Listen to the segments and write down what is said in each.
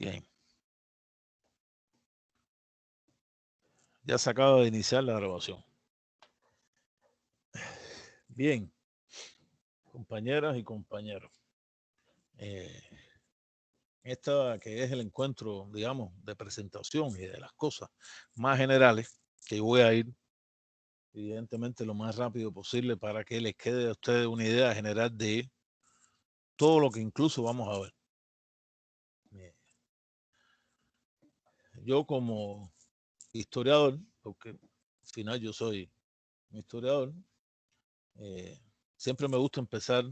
Bien. Ya se acaba de iniciar la grabación. Bien, compañeras y compañeros. Esta que es el encuentro, digamos, de presentación y de las cosas más generales, que voy a ir, evidentemente, lo más rápido posible para que les quede a ustedes una idea general de todo lo que incluso vamos a ver. Yo como historiador, porque al final yo soy un historiador, siempre me gusta empezar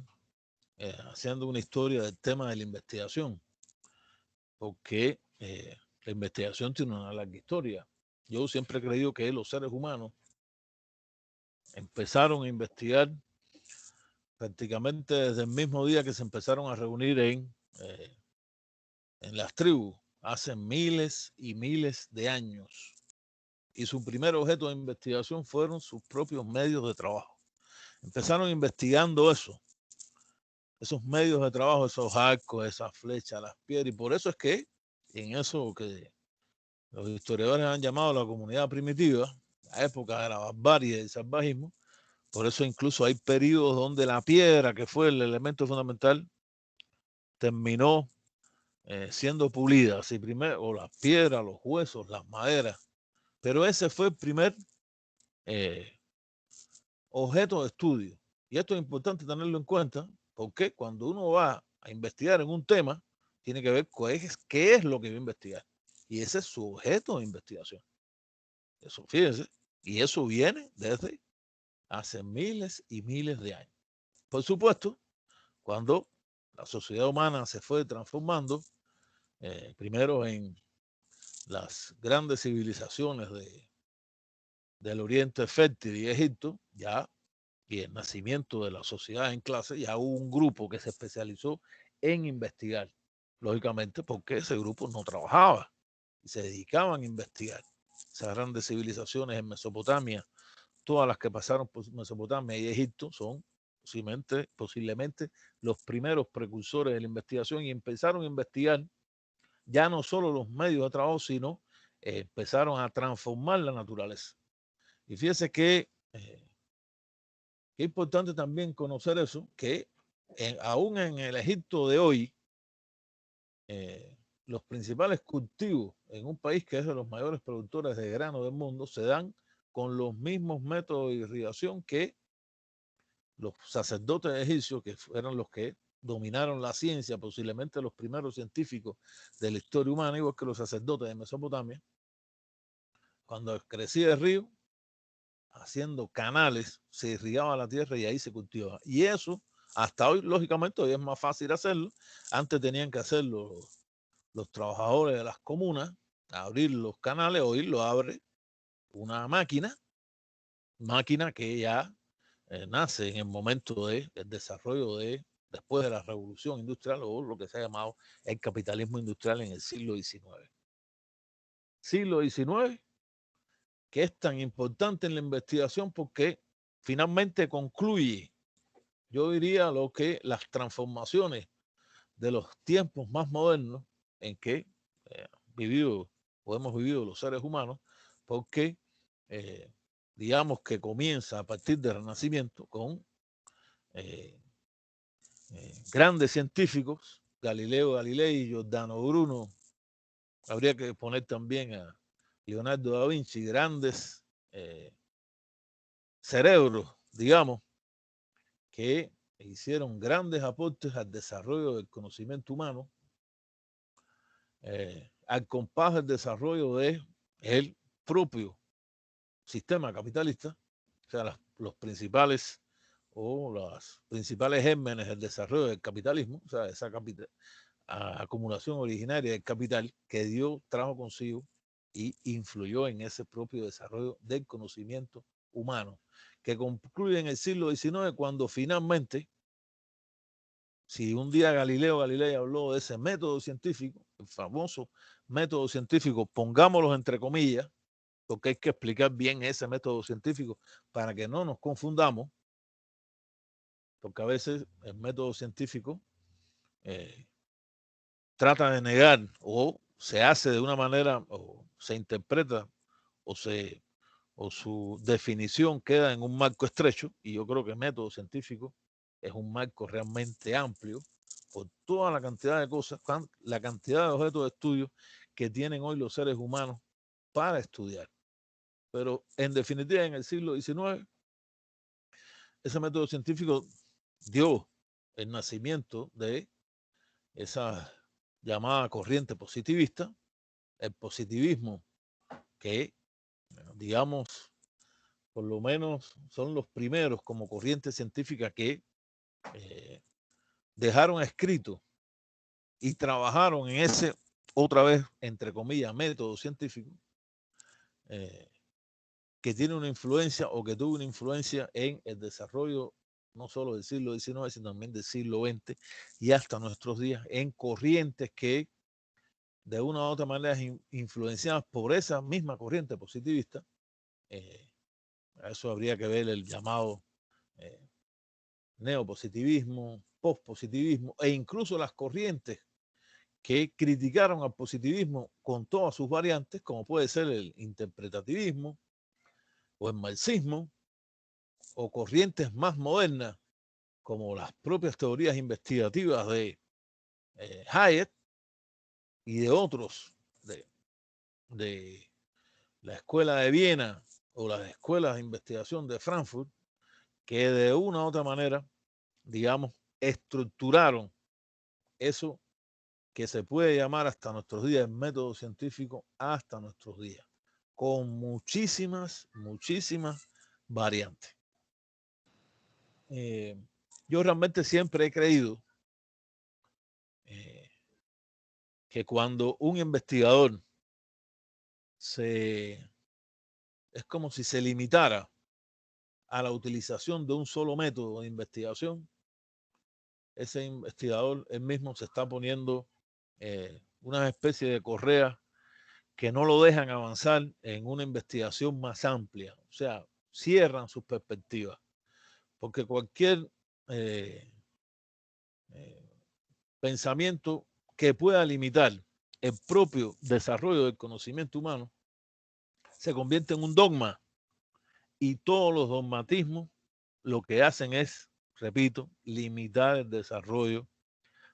haciendo una historia del tema de la investigación, porque la investigación tiene una larga historia. Yo siempre he creído que los seres humanos empezaron a investigar prácticamente desde el mismo día que se empezaron a reunir en las tribus, hace miles y miles de años. Y su primer objeto de investigación fueron sus propios medios de trabajo. Empezaron investigando eso, esos medios de trabajo, esos arcos, esas flechas, las piedras, y por eso es que en eso que los historiadores han llamado la comunidad primitiva, la época de la barbarie y del salvajismo, por eso incluso hay periodos donde la piedra, que fue el elemento fundamental, terminó siendo pulida, así primero, o las piedras, los huesos, las maderas, pero ese fue el primer objeto de estudio. Y esto es importante tenerlo en cuenta, porque cuando uno va a investigar en un tema, tiene que ver qué es lo que va a investigar. Y ese es su objeto de investigación. Eso, fíjense. Y eso viene desde hace miles y miles de años. Por supuesto, cuando la sociedad humana se fue transformando, primero en las grandes civilizaciones del Oriente Fértil y Egipto, ya, y el nacimiento de la sociedad en clase, ya hubo un grupo que se especializó en investigar, lógicamente porque ese grupo no trabajaba y se dedicaban a investigar. Esas grandes civilizaciones en Mesopotamia, todas las que pasaron por Mesopotamia y Egipto, son posiblemente los primeros precursores de la investigación y empezaron a investigar ya no solo los medios de trabajo, sino empezaron a transformar la naturaleza. Y fíjese que es importante también conocer eso, que aún en el Egipto de hoy, los principales cultivos en un país que es de los mayores productores de grano del mundo se dan con los mismos métodos de irrigación que los sacerdotes egipcios, que fueron los que dominaron la ciencia, posiblemente los primeros científicos de la historia humana, igual que los sacerdotes de Mesopotamia, cuando crecía el río, haciendo canales, se irrigaba la tierra y ahí se cultivaba. Y eso, hasta hoy, lógicamente, hoy es más fácil hacerlo. Antes tenían que hacerlo los trabajadores de las comunas, abrir los canales, hoy lo abre una máquina que ya nace en el momento del desarrollo después de la revolución industrial o lo que se ha llamado el capitalismo industrial en el siglo XIX. Siglo XIX, que es tan importante en la investigación porque finalmente concluye, yo diría, lo que las transformaciones de los tiempos más modernos en que hemos vivido los seres humanos, porque digamos que comienza a partir del Renacimiento con grandes científicos, Galileo Galilei, Giordano Bruno, habría que poner también a Leonardo da Vinci, grandes cerebros, digamos, que hicieron grandes aportes al desarrollo del conocimiento humano, al compás del desarrollo del propio sistema capitalista, o sea, los principales gérmenes del desarrollo del capitalismo, o sea, esa acumulación originaria del capital que trajo consigo y influyó en ese propio desarrollo del conocimiento humano, que concluye en el siglo XIX cuando finalmente, si un día Galileo Galilei habló de ese método científico, el famoso método científico, pongámoslo entre comillas, porque hay que explicar bien ese método científico para que no nos confundamos, porque a veces el método científico trata de negar o se hace de una manera o se interpreta o su definición queda en un marco estrecho, y yo creo que el método científico es un marco realmente amplio por toda la cantidad de cosas, la cantidad de objetos de estudio que tienen hoy los seres humanos para estudiar. Pero en definitiva, en el siglo XIX, ese método científico dio el nacimiento de esa llamada corriente positivista, el positivismo que, digamos, por lo menos son los primeros como corriente científica que dejaron escrito y trabajaron en ese, otra vez, entre comillas, método científico, que tiene una influencia o que tuvo una influencia en el desarrollo no solo del siglo XIX, sino también del siglo XX y hasta nuestros días, en corrientes que de una u otra manera influenciadas por esa misma corriente positivista. A eso habría que ver el llamado neopositivismo, postpositivismo e incluso las corrientes que criticaron al positivismo con todas sus variantes, como puede ser el interpretativismo o el marxismo, o corrientes más modernas como las propias teorías investigativas de Hayek y de otros de la Escuela de Viena o las escuelas de investigación de Frankfurt, que de una u otra manera, digamos, estructuraron eso que se puede llamar hasta nuestros días el método científico, hasta nuestros días, con muchísimas variantes. Yo realmente siempre he creído que cuando un investigador es como si se limitara a la utilización de un solo método de investigación, ese investigador él mismo se está poniendo una especie de correa que no lo dejan avanzar en una investigación más amplia, o sea, cierran sus perspectivas, porque cualquier pensamiento que pueda limitar el propio desarrollo del conocimiento humano se convierte en un dogma, y todos los dogmatismos lo que hacen es, repito, limitar el desarrollo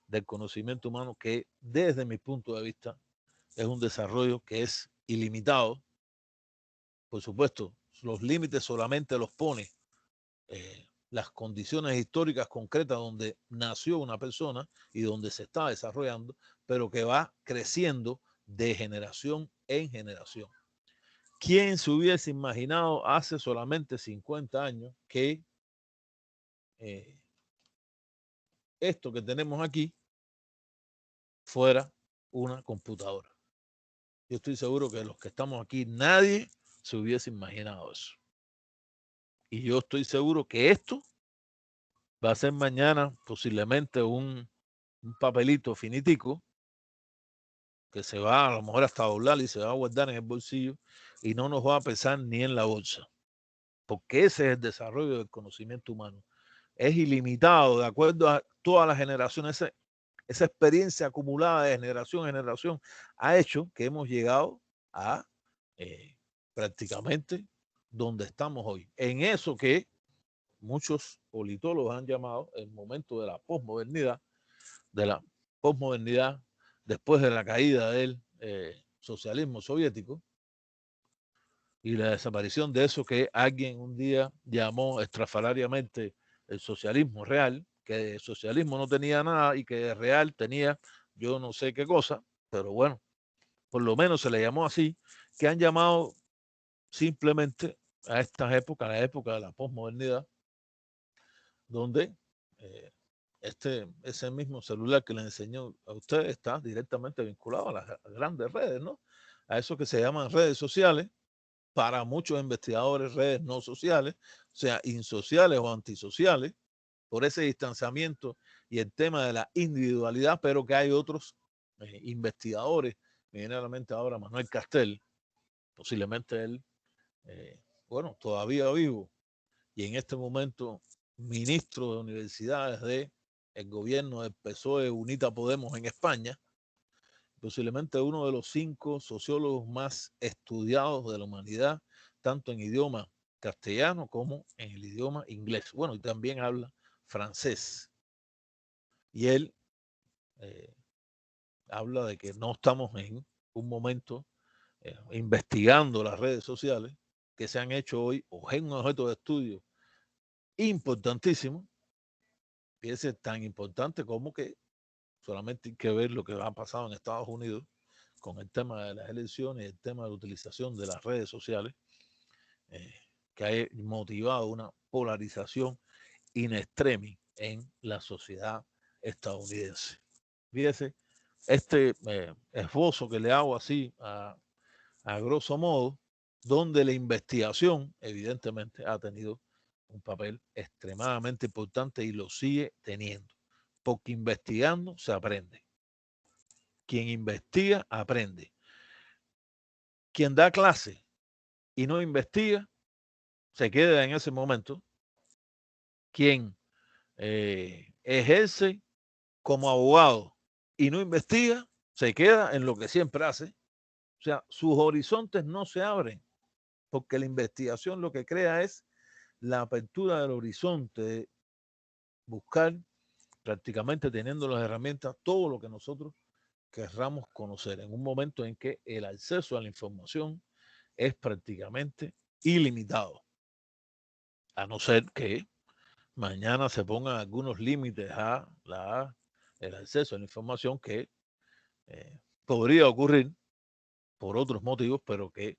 del conocimiento humano, que desde mi punto de vista es un desarrollo que es ilimitado. Por supuesto, los límites solamente los pone las condiciones históricas concretas donde nació una persona y donde se está desarrollando, pero que va creciendo de generación en generación. ¿Quién se hubiese imaginado hace solamente 50 años que esto que tenemos aquí fuera una computadora? Yo estoy seguro que los que estamos aquí, nadie se hubiese imaginado eso. Y yo estoy seguro que esto va a ser mañana posiblemente un papelito finitico que se va a lo mejor hasta doblar y se va a guardar en el bolsillo y no nos va a pesar ni en la bolsa, porque ese es el desarrollo del conocimiento humano. Es ilimitado de acuerdo a todas las generaciones. Esa experiencia acumulada de generación en generación ha hecho que hemos llegado a prácticamente donde estamos hoy. En eso que muchos politólogos han llamado el momento de la posmodernidad después de la caída del socialismo soviético y la desaparición de eso que alguien un día llamó estrafalariamente el socialismo real, que de socialismo no tenía nada y que de real tenía yo no sé qué cosa, pero bueno, por lo menos se le llamó así, que han llamado simplemente a estas épocas, la época de la posmodernidad, donde ese mismo celular que les enseñó a ustedes está directamente vinculado a las grandes redes, ¿no? A eso que se llaman redes sociales, para muchos investigadores redes no sociales, o sea, insociales o antisociales, por ese distanciamiento y el tema de la individualidad, pero que hay otros investigadores, me viene a la mente ahora Manuel Castel, posiblemente él, bueno, todavía vivo, y en este momento ministro de universidades de el gobierno del PSOE Unita Podemos en España, posiblemente uno de los 5 sociólogos más estudiados de la humanidad, tanto en idioma castellano como en el idioma inglés. Bueno, y también habla francés. Y él habla de que no estamos en un momento investigando las redes sociales que se han hecho hoy o es un objeto de estudio importantísimo, y ese es tan importante como que solamente hay que ver lo que ha pasado en Estados Unidos con el tema de las elecciones y el tema de la utilización de las redes sociales, que ha motivado una polarización in extremis en la sociedad estadounidense. Fíjese, este esbozo que le hago así a grosso modo, donde la investigación evidentemente ha tenido un papel extremadamente importante y lo sigue teniendo, porque investigando se aprende. Quien investiga aprende. Quien da clase y no investiga se queda en ese momento. Quien ejerce como abogado y no investiga se queda en lo que siempre hace. O sea, sus horizontes no se abren, porque la investigación lo que crea es la apertura del horizonte, de buscar prácticamente teniendo las herramientas todo lo que nosotros querramos conocer en un momento en que el acceso a la información es prácticamente ilimitado, a no ser que mañana se pongan algunos límites a el acceso a la información que podría ocurrir por otros motivos, pero que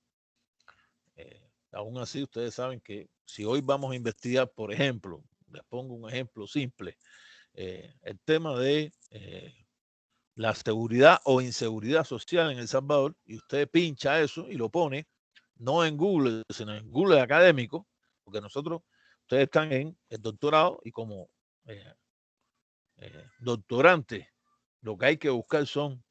aún así ustedes saben que si hoy vamos a investigar, por ejemplo, les pongo un ejemplo simple, el tema de la seguridad o inseguridad social en El Salvador, y usted pincha eso y lo pone, no en Google, sino en Google académico, porque nosotros, ustedes están en el doctorado y como doctorantes, lo que hay que buscar son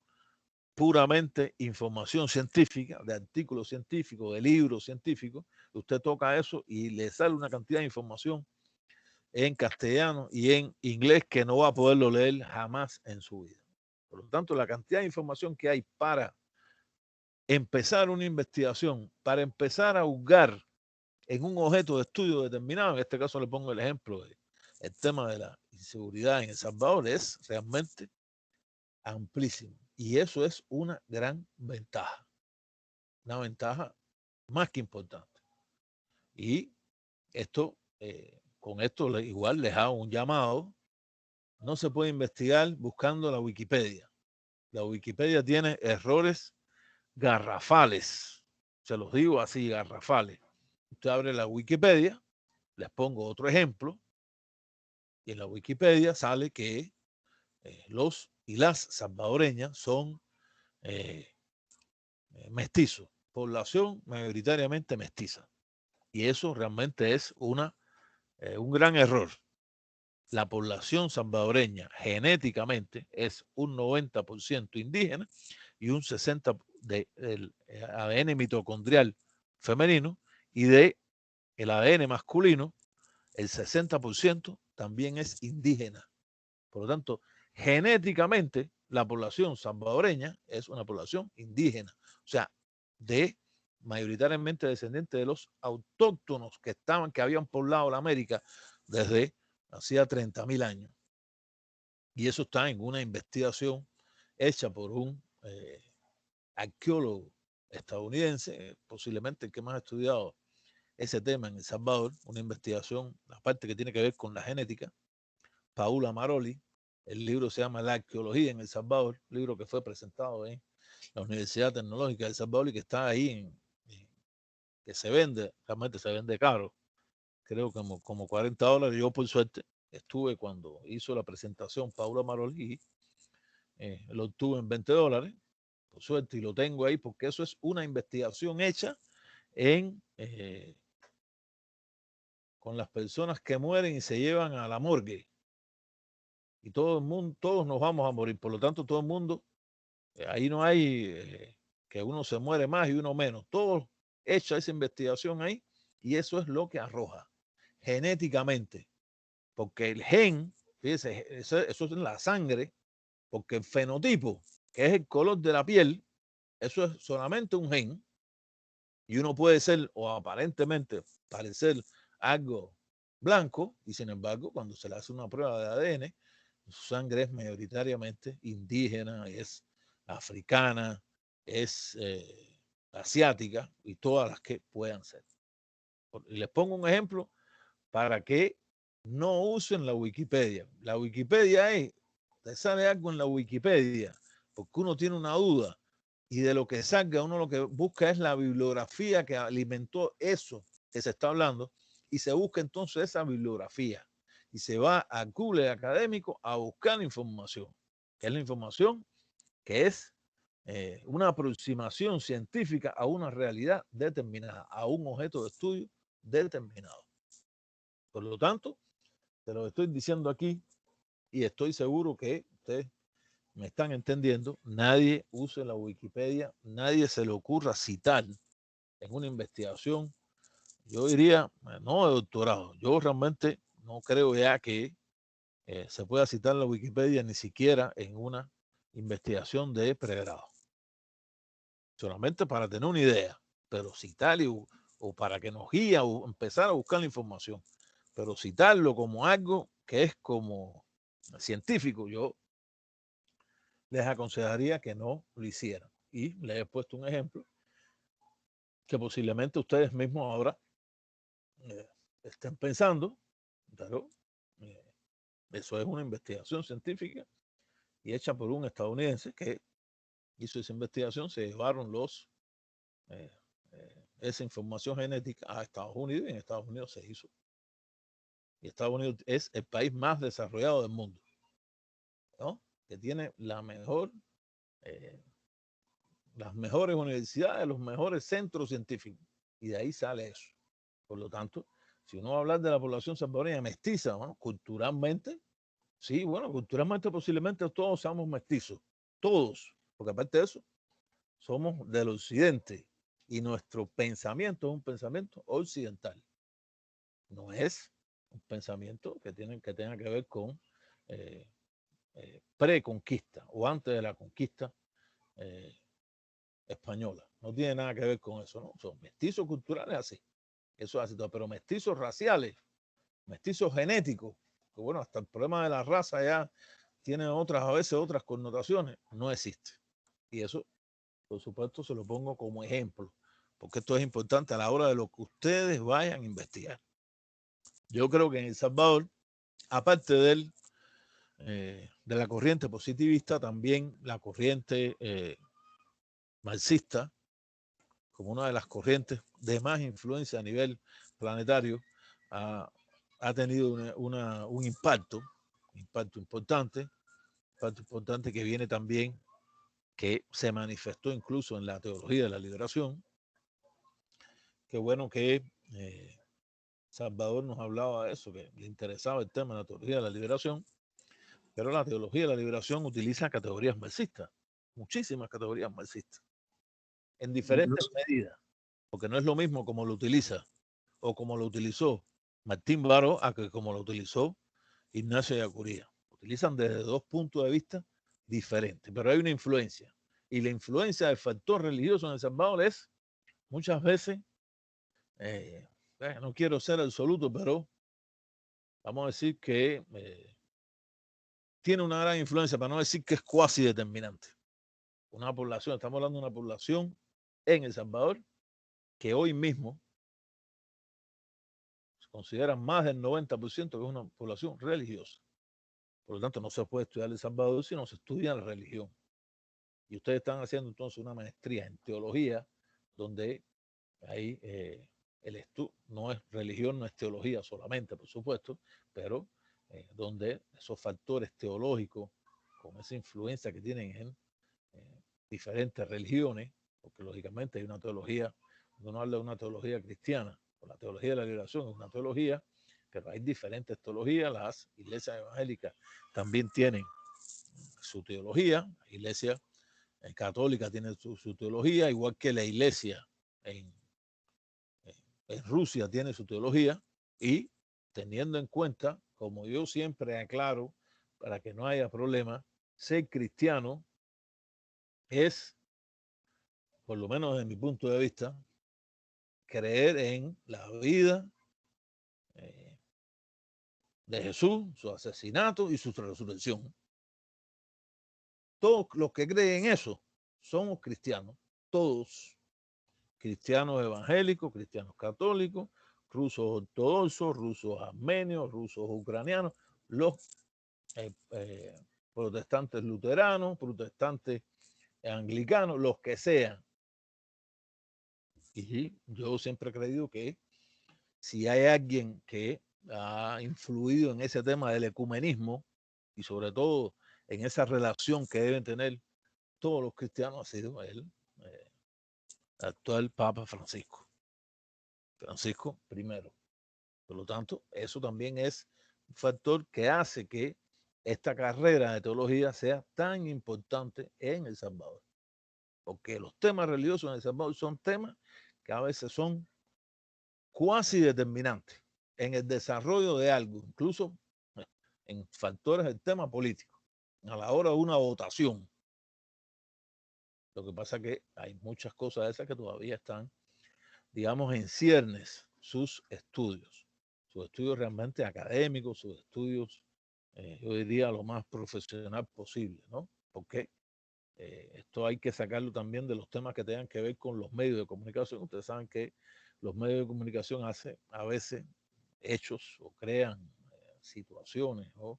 puramente información científica, de artículos científicos, de libros científicos. Usted toca eso y le sale una cantidad de información en castellano y en inglés que no va a poderlo leer jamás en su vida. Por lo tanto, la cantidad de información que hay para empezar una investigación, para empezar a juzgar en un objeto de estudio determinado, en este caso le pongo el ejemplo del tema de la inseguridad en El Salvador, es realmente amplísimo. Y eso es una gran ventaja, una ventaja más que importante. Y esto, con esto igual les hago un llamado. No se puede investigar buscando la Wikipedia. La Wikipedia tiene errores garrafales. Se los digo así, garrafales. Usted abre la Wikipedia, les pongo otro ejemplo, y en la Wikipedia sale que los y las salvadoreñas son mestizos, población mayoritariamente mestiza. Y eso realmente es un gran error. La población salvadoreña genéticamente es un 90% indígena y un 60% del ADN mitocondrial femenino, y de el ADN masculino, el 60% también es indígena. Por lo tanto, genéticamente la población salvadoreña es una población indígena, o sea, mayoritariamente descendientes de los autóctonos que habían poblado la América desde hacía 30.000 años. Y eso está en una investigación hecha por un arqueólogo estadounidense, posiblemente el que más ha estudiado ese tema en El Salvador, una investigación, la parte que tiene que ver con la genética, Paula Maroli. El libro se llama La arqueología en El Salvador, libro que fue presentado en la Universidad Tecnológica de El Salvador y que está ahí, que se vende, realmente se vende caro, creo que como $40. Yo por suerte estuve cuando hizo la presentación Paula Maroli y lo obtuve en $20, por suerte, y lo tengo ahí porque eso es una investigación hecha en con las personas que mueren y se llevan a la morgue. Y todo el mundo, todos nos vamos a morir. Por lo tanto, todo el mundo, ahí no hay que uno se muere más y uno menos. Todo hecha esa investigación ahí y eso es lo que arroja genéticamente. Porque el gen, fíjese, eso es en la sangre, porque el fenotipo, que es el color de la piel, eso es solamente un gen, y uno puede ser o aparentemente parecer algo blanco, y sin embargo, cuando se le hace una prueba de ADN, su sangre es mayoritariamente indígena, es africana, es asiática y todas las que puedan ser. Les pongo un ejemplo para que no usen la Wikipedia. La Wikipedia es, te sale algo en la Wikipedia porque uno tiene una duda y de lo que salga uno lo que busca es la bibliografía que alimentó eso que se está hablando y se busca entonces esa bibliografía y se va a Google académico a buscar información, que es la información que es una aproximación científica a una realidad determinada, a un objeto de estudio determinado. Por lo tanto, te lo estoy diciendo aquí y estoy seguro que ustedes me están entendiendo. Nadie use la Wikipedia, nadie se le ocurra citar en una investigación. Yo diría, no de doctorado, yo realmente no creo ya que se pueda citar la Wikipedia ni siquiera en una investigación de pregrado. Solamente para tener una idea, pero citar o para que nos guíe o empezar a buscar la información, pero citarlo como algo que es como científico, yo les aconsejaría que no lo hicieran. Y les he puesto un ejemplo que posiblemente ustedes mismos ahora estén pensando, pero eso es una investigación científica y hecha por un estadounidense que hizo esa investigación, se llevaron esa información genética a Estados Unidos y en Estados Unidos se hizo. Y Estados Unidos es el país más desarrollado del mundo, ¿no? Que tiene la mejor, las mejores universidades, los mejores centros científicos. Y de ahí sale eso. Por lo tanto, si uno va a hablar de la población salvadoreña mestiza, bueno, culturalmente, sí, bueno, culturalmente posiblemente todos seamos mestizos, todos, porque aparte de eso, somos del occidente y nuestro pensamiento es un pensamiento occidental. No es un pensamiento que tenga que ver con preconquista o antes de la conquista eh, española. No tiene nada que ver con eso, ¿no? Son mestizos culturales así. Eso hace todo, pero mestizos raciales, mestizos genéticos, que bueno, hasta el problema de la raza ya tiene otras, a veces otras connotaciones, no existe. Y eso, por supuesto, se lo pongo como ejemplo, porque esto es importante a la hora de lo que ustedes vayan a investigar. Yo creo que en El Salvador, aparte de la corriente positivista, también la corriente marxista, como una de las corrientes de más influencia a nivel planetario, ha tenido un impacto importante que viene también, que se manifestó incluso en la teología de la liberación. Qué bueno que Salvador nos hablaba de eso, que le interesaba el tema de la teología de la liberación, pero la teología de la liberación utiliza categorías marxistas, muchísimas categorías marxistas, en diferentes medidas, porque no es lo mismo como lo utiliza o como lo utilizó Martín Baró a que como lo utilizó Ignacio Ellacuría. Utilizan desde dos puntos de vista diferentes, pero hay una influencia. Y la influencia del factor religioso en El Salvador es muchas veces, no quiero ser absoluto, pero vamos a decir que tiene una gran influencia, para no decir que es cuasi determinante. Una población, estamos hablando de una población en El Salvador que hoy mismo se considera más del 90% que es una población religiosa. Por lo tanto, no se puede estudiar El Salvador si no se estudia la religión. Y ustedes están haciendo entonces una maestría en teología, donde ahí el estudio no es religión, no es teología solamente, por supuesto, pero donde esos factores teológicos, con esa influencia que tienen en diferentes religiones, porque lógicamente hay una teología, cuando uno habla de una teología cristiana, o la teología de la liberación es una teología, pero hay diferentes teologías, las iglesias evangélicas también tienen su teología, la iglesia católica tiene su teología, igual que la iglesia en, en Rusia tiene su teología, y teniendo en cuenta, como yo siempre aclaro, para que no haya problema, ser cristiano es, por lo menos desde mi punto de vista, creer en la vida de Jesús, su asesinato y su resurrección. Todos los que creen en eso somos cristianos, todos, cristianos evangélicos, cristianos católicos, rusos ortodoxos, rusos armenios, rusos ucranianos, los protestantes luteranos, protestantes anglicanos, los que sean. Y yo siempre he creído que si hay alguien que ha influido en ese tema del ecumenismo y sobre todo en esa relación que deben tener todos los cristianos, ha sido el actual Papa Francisco I. Por lo tanto, eso también es un factor que hace que esta carrera de teología sea tan importante en El Salvador. Porque los temas religiosos en El Salvador son temas que a veces son cuasi determinantes en el desarrollo de algo, incluso en factores del tema político, a la hora de una votación. Lo que pasa es que hay muchas cosas de esas que todavía están, digamos, en ciernes sus estudios realmente académicos, sus estudios, yo diría, lo más profesional posible, ¿no? Porque esto hay que sacarlo también de los temas que tengan que ver con los medios de comunicación. Ustedes saben que los medios de comunicación hacen a veces hechos o crean situaciones o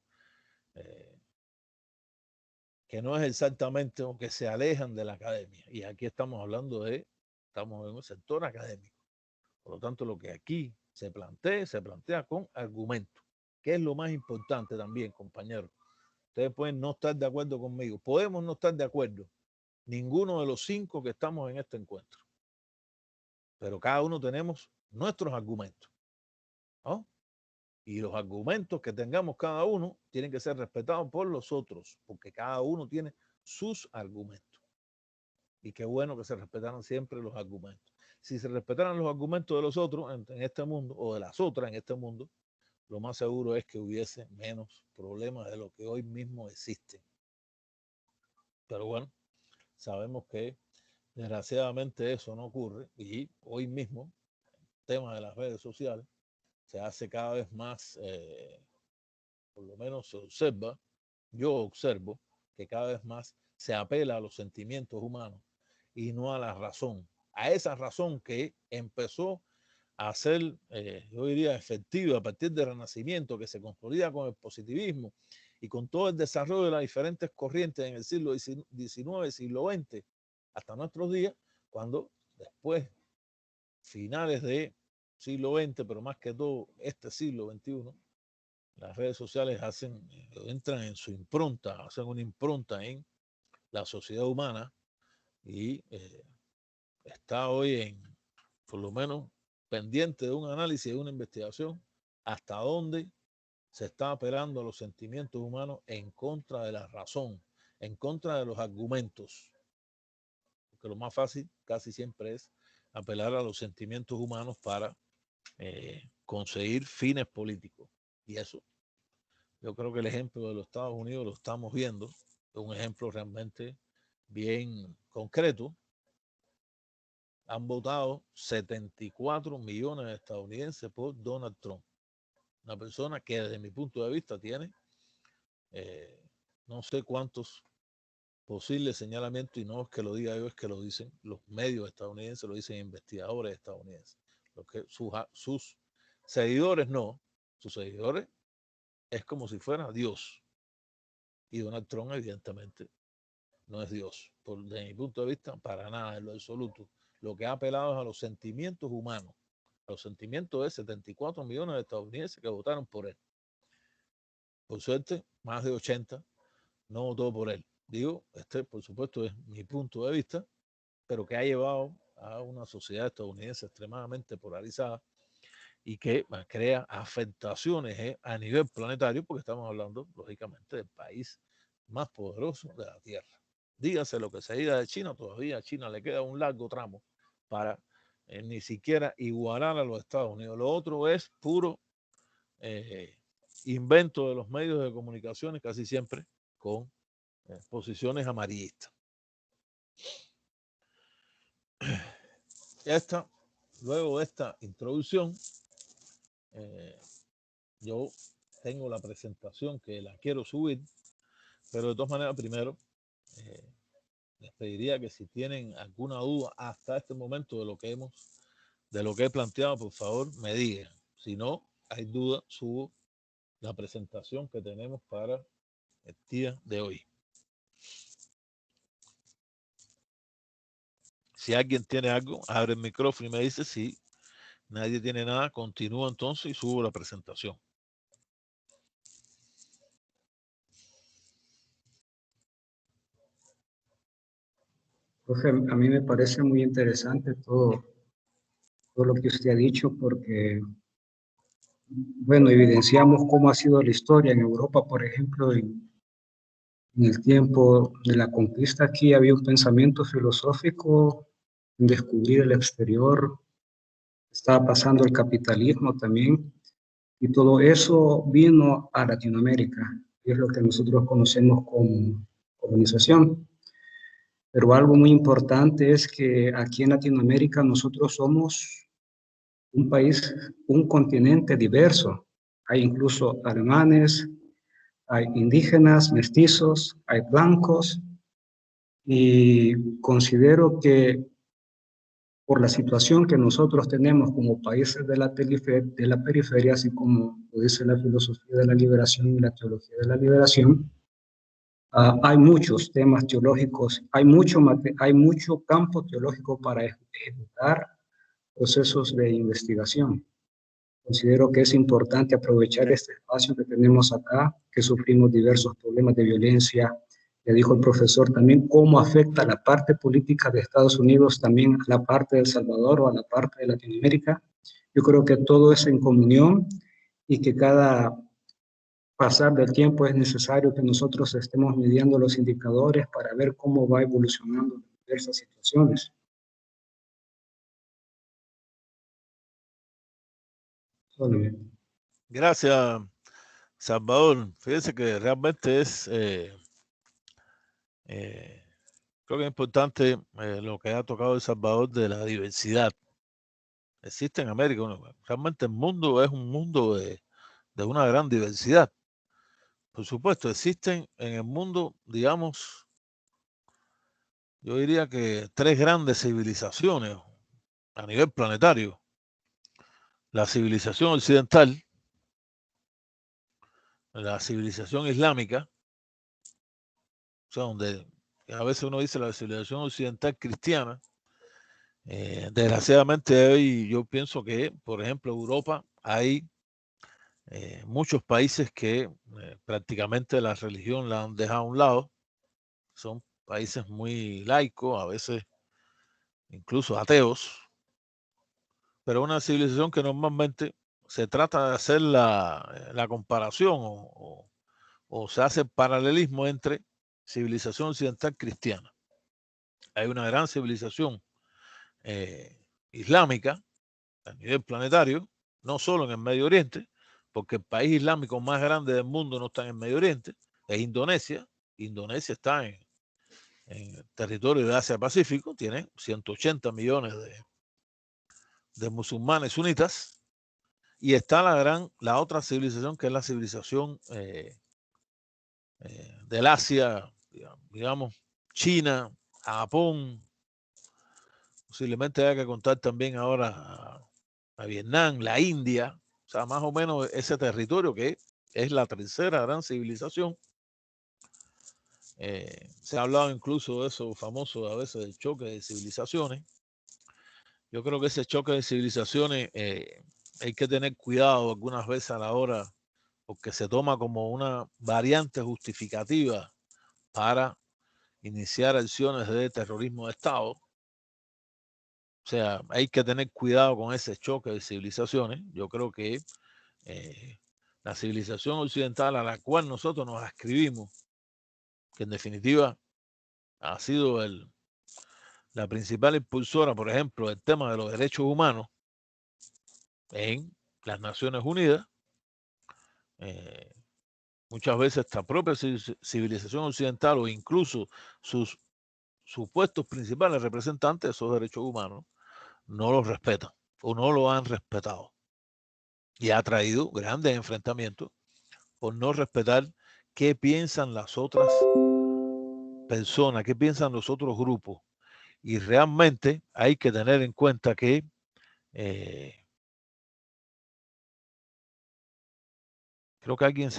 que no es exactamente o que se alejan de la academia. Y aquí estamos hablando estamos en un sector académico. Por lo tanto, lo que aquí se plantea con argumentos, que es lo más importante también, compañeros. Ustedes pueden no estar de acuerdo conmigo, podemos no estar de acuerdo, ninguno de los 5 que estamos en este encuentro, pero cada uno tenemos nuestros argumentos, ¿no? Y los argumentos que tengamos cada uno tienen que ser respetados por los otros, porque cada uno tiene sus argumentos. Y qué bueno que se respetaran siempre los argumentos. Si se respetaran los argumentos de los otros en este mundo, o de las otras en este mundo, lo más seguro es que hubiese menos problemas de lo que hoy mismo existen. Pero bueno, sabemos que desgraciadamente eso no ocurre y hoy mismo el tema de las redes sociales se hace cada vez más, por lo menos se observa, yo observo que cada vez más se apela a los sentimientos humanos y no a la razón, a esa razón que empezó a ser, yo diría, efectiva a partir del Renacimiento, que se consolida con el positivismo y con todo el desarrollo de las diferentes corrientes en el siglo XIX, siglo XX, hasta nuestros días, cuando después, finales de siglo XX, pero más que todo este siglo XXI, las redes sociales entran en su impronta, hacen una impronta en la sociedad humana y está hoy por lo menos, pendiente de un análisis, de una investigación, hasta dónde se está apelando a los sentimientos humanos en contra de la razón, en contra de los argumentos. Porque lo más fácil casi siempre es apelar a los sentimientos humanos para conseguir fines políticos. Y eso, yo creo que el ejemplo de los Estados Unidos lo estamos viendo, es un ejemplo realmente bien concreto. Han votado 74 millones de estadounidenses por Donald Trump. Una persona que desde mi punto de vista tiene no sé cuántos posibles señalamientos, y no es que lo diga yo, es que lo dicen los medios estadounidenses, lo dicen investigadores estadounidenses. Lo que sus seguidores no, sus seguidores es como si fuera Dios. Y Donald Trump evidentemente no es Dios. Desde mi punto de vista, para nada, en lo absoluto. Lo que ha apelado es a los sentimientos humanos, a los sentimientos de 74 millones de estadounidenses que votaron por él. Por suerte, más de 80 no votó por él. Digo, por supuesto es mi punto de vista, pero que ha llevado a una sociedad estadounidense extremadamente polarizada y que crea afectaciones a nivel planetario, porque estamos hablando, lógicamente, del país más poderoso de la Tierra. Dígase lo que se diga de China, todavía a China le queda un largo tramo para ni siquiera igualar a los Estados Unidos. Lo otro es puro invento de los medios de comunicaciones, casi siempre con posiciones amarillistas. Luego de esta introducción, yo tengo la presentación que la quiero subir, pero de todas maneras, primero, les pediría que si tienen alguna duda hasta este momento de lo que he planteado, por favor, me digan. Si no hay duda, subo la presentación que tenemos para el día de hoy. Si alguien tiene algo, abre el micrófono y me dice. Si nadie tiene nada, continúo entonces y subo la presentación. Profe, a mí me parece muy interesante todo lo que usted ha dicho, porque, bueno, evidenciamos cómo ha sido la historia en Europa, por ejemplo, en el tiempo de la conquista. Aquí había un pensamiento filosófico en descubrir el exterior, estaba pasando el capitalismo también, y todo eso vino a Latinoamérica, y es lo que nosotros conocemos como colonización. Pero algo muy importante es que aquí en Latinoamérica nosotros somos un país, un continente diverso. Hay incluso alemanes, hay indígenas, mestizos, hay blancos, y considero que por la situación que nosotros tenemos como países de la periferia, así como lo dice la filosofía de la liberación y la teología de la liberación, hay muchos temas teológicos, hay mucho campo teológico para ejecutar procesos de investigación. Considero que es importante aprovechar este espacio que tenemos acá, que sufrimos diversos problemas de violencia. Ya dijo el profesor también cómo afecta la parte política de Estados Unidos también a la parte de El Salvador o a la parte de Latinoamérica. Yo creo que todo es en comunión y que cada pasar del tiempo es necesario que nosotros estemos midiendo los indicadores para ver cómo va evolucionando diversas situaciones. Gracias, Salvador. Fíjense que realmente creo que es importante lo que ha tocado El Salvador de la diversidad. Existe en América, realmente el mundo es un mundo de una gran diversidad. Por supuesto, existen en el mundo, digamos, yo diría que 3 grandes civilizaciones a nivel planetario. La civilización occidental, la civilización islámica, o sea, donde a veces uno dice la civilización occidental cristiana. Desgraciadamente hoy yo pienso que, por ejemplo, Europa hay muchos países que prácticamente la religión la han dejado a un lado. Son países muy laicos, a veces incluso ateos, pero una civilización que normalmente se trata de hacer la comparación o se hace el paralelismo entre civilización occidental cristiana. Hay una gran civilización islámica a nivel planetario, no solo en el Medio Oriente, porque el país islámico más grande del mundo no está en el Medio Oriente, es Indonesia. Indonesia está en el territorio de Asia-Pacífico, tiene 180 millones de musulmanes sunitas, y está la otra civilización, que es la civilización del Asia, digamos, China, Japón, posiblemente haya que contar también ahora a Vietnam, la India, o sea, más o menos ese territorio que es la tercera gran civilización. Se ha hablado incluso de eso famoso a veces del choque de civilizaciones. Yo creo que ese choque de civilizaciones hay que tener cuidado algunas veces a la hora, porque se toma como una variante justificativa para iniciar acciones de terrorismo de Estado. O sea, hay que tener cuidado con ese choque de civilizaciones. Yo creo que la civilización occidental a la cual nosotros nos ascribimos, que en definitiva ha sido la principal impulsora, por ejemplo, del tema de los derechos humanos en las Naciones Unidas, muchas veces esta propia civilización occidental o incluso sus supuestos principales representantes de esos derechos humanos no los respetan o no lo han respetado. Y ha traído grandes enfrentamientos por no respetar qué piensan las otras personas, qué piensan los otros grupos. Y realmente hay que tener en cuenta que creo que alguien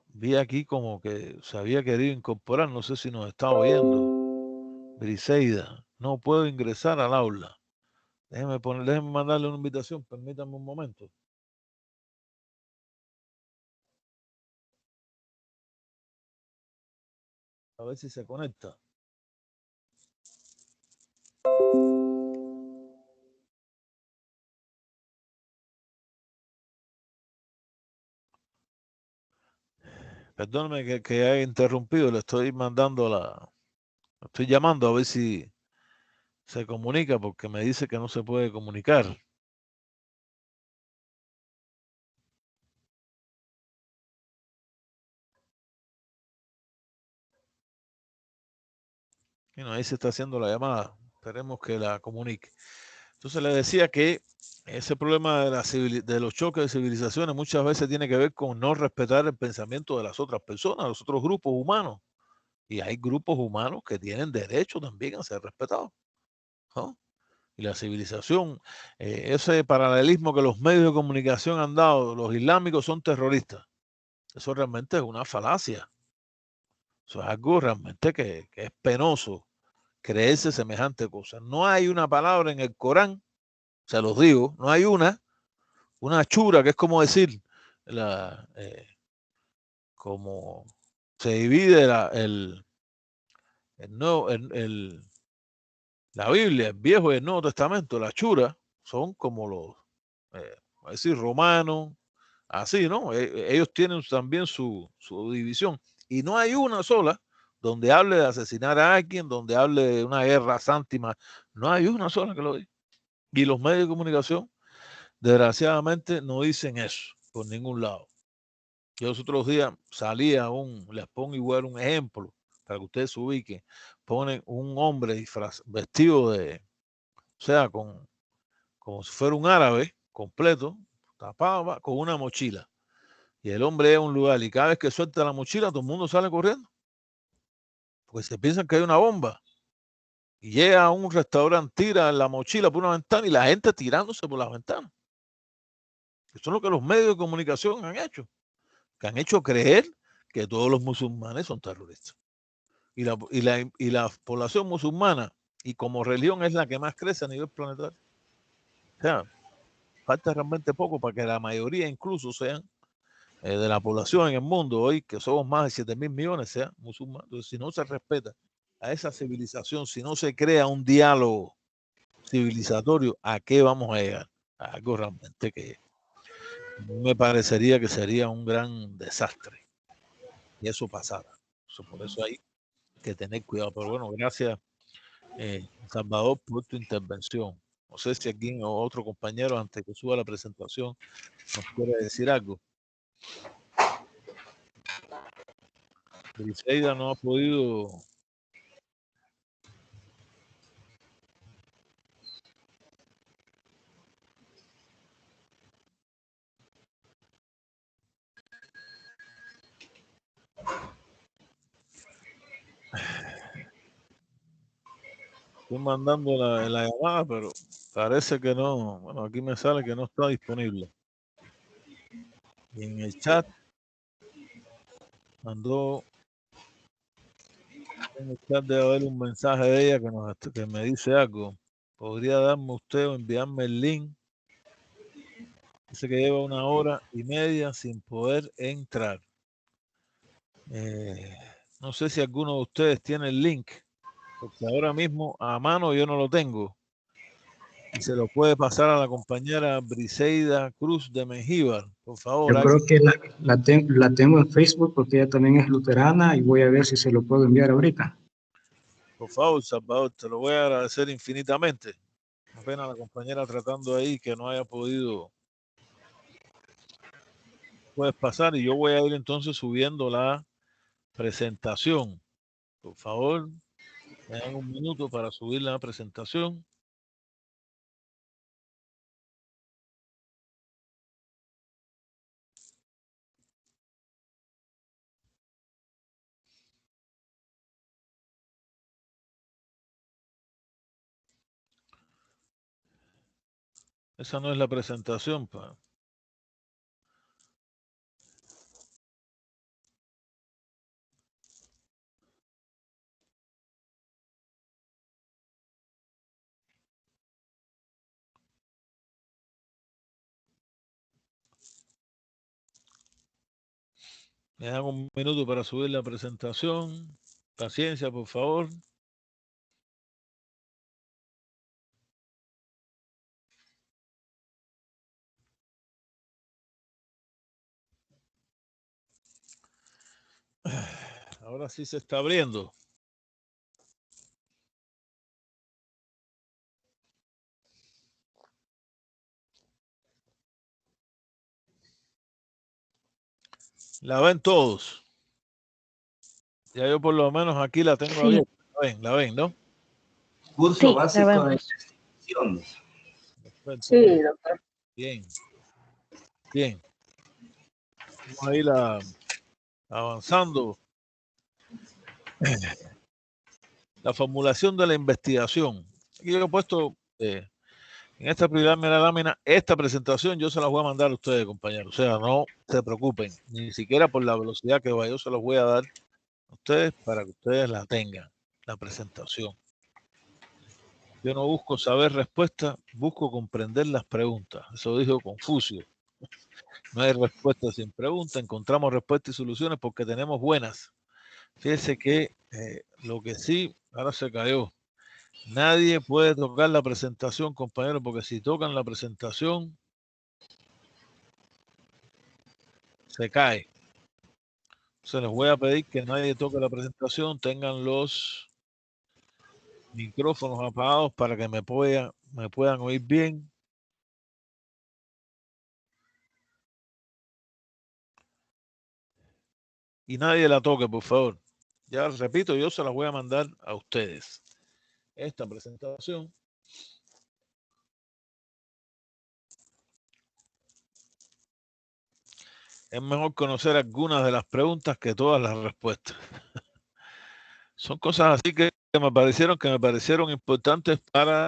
vi aquí como que se había querido incorporar, no sé si nos está oyendo. Briseida, no puedo ingresar al aula. Déjeme mandarle una invitación, permítame un momento. A ver si se conecta. Perdóneme que haya interrumpido, le estoy mandando estoy llamando a ver si se comunica porque me dice que no se puede comunicar. Y ahí se está haciendo la llamada. Esperemos que la comunique. Entonces le decía que ese problema de los choques de civilizaciones muchas veces tiene que ver con no respetar el pensamiento de las otras personas, los otros grupos humanos. Y hay grupos humanos que tienen derecho también a ser respetados, ¿no? Y la civilización, ese paralelismo que los medios de comunicación han dado, los islámicos son terroristas, eso realmente es una falacia. Eso es algo realmente que es penoso creerse semejante cosa. No hay una palabra en el Corán, se los digo, no hay una chura, que es como decir, como se divide la Biblia, el Viejo y el Nuevo Testamento, la chura, son como los, decir, romanos, así, ¿no? Ellos tienen también su división. Y no hay una sola donde hable de asesinar a alguien, donde hable de una guerra sántima. No hay una sola que lo diga. Y los medios de comunicación, desgraciadamente, no dicen eso por ningún lado. Yo los otros días salía les pongo igual un ejemplo para que ustedes se ubiquen. Ponen un hombre vestido o sea, como si fuera un árabe completo, tapado, con una mochila. Y el hombre es un lugar y cada vez que suelta la mochila todo el mundo sale corriendo. Porque se piensan que hay una bomba. Y llega a un restaurante, tira la mochila por una ventana y la gente tirándose por las ventanas. Eso es lo que los medios de comunicación han hecho. Que han hecho creer que todos los musulmanes son terroristas. Y la población musulmana, y como religión, es la que más crece a nivel planetario. O sea, falta realmente poco para que la mayoría incluso sean de la población en el mundo hoy, que somos más de 7.000 millones, sean musulmanes. Entonces, si no se respeta a esa civilización, si no se crea un diálogo civilizatorio, ¿a qué vamos a llegar? A algo realmente que me parecería que sería un gran desastre. Y eso pasara. Por eso hay que tener cuidado. Pero bueno, gracias, Salvador, por tu intervención. No sé si alguien o otro compañero, antes que suba la presentación, nos quiere decir algo. Briseida no ha podido. Estoy mandando la llamada, pero parece que no. Bueno, aquí me sale que no está disponible. Y en el chat mandó. En el chat debe haber un mensaje de ella que me dice algo. ¿Podría darme usted o enviarme el link? Dice que lleva 1 hora y media sin poder entrar. No sé si alguno de ustedes tiene el link, porque ahora mismo a mano yo no lo tengo. Y se lo puede pasar a la compañera Briseida Cruz de Mengíbar, por favor. Yo creo que la tengo en Facebook porque ella también es luterana y voy a ver si se lo puedo enviar ahorita. Por favor, Salvador, te lo voy a agradecer infinitamente. Apenas la compañera tratando ahí que no haya podido. Puedes pasar y yo voy a ir entonces subiendo la presentación. Por favor, Me dan un minuto para subir la presentación. Esa no es la presentación, pa. Me dan un minuto para subir la presentación. Paciencia, por favor. Ahora sí se está abriendo. La ven todos. Ya yo por lo menos aquí la tengo abierta. La ven, ¿no? Curso Sí, básico la de vemos. investigaciones. Perfecto. Sí, doctor. Bien. Bien. Vamos a ir avanzando. La formulación de la investigación. Aquí yo he puesto en esta primera lámina, esta presentación yo se la voy a mandar a ustedes, compañeros. O sea, no se preocupen, ni siquiera por la velocidad que va, yo se los voy a dar a ustedes para que ustedes la tengan, la presentación. Yo no busco saber respuestas, busco comprender las preguntas. Eso dijo Confucio. No hay respuesta sin pregunta, encontramos respuestas y soluciones porque tenemos buenas. Fíjense que lo que sí, ahora se cayó. Nadie puede tocar la presentación, compañeros, porque si tocan la presentación, se cae. Se les voy a pedir que nadie toque la presentación, tengan los micrófonos apagados para que me puedan oír bien. Y nadie la toque, por favor. Ya repito, yo se las voy a mandar a ustedes. Esta presentación. Es mejor conocer algunas de las preguntas que todas las respuestas. Son cosas así que me parecieron importantes para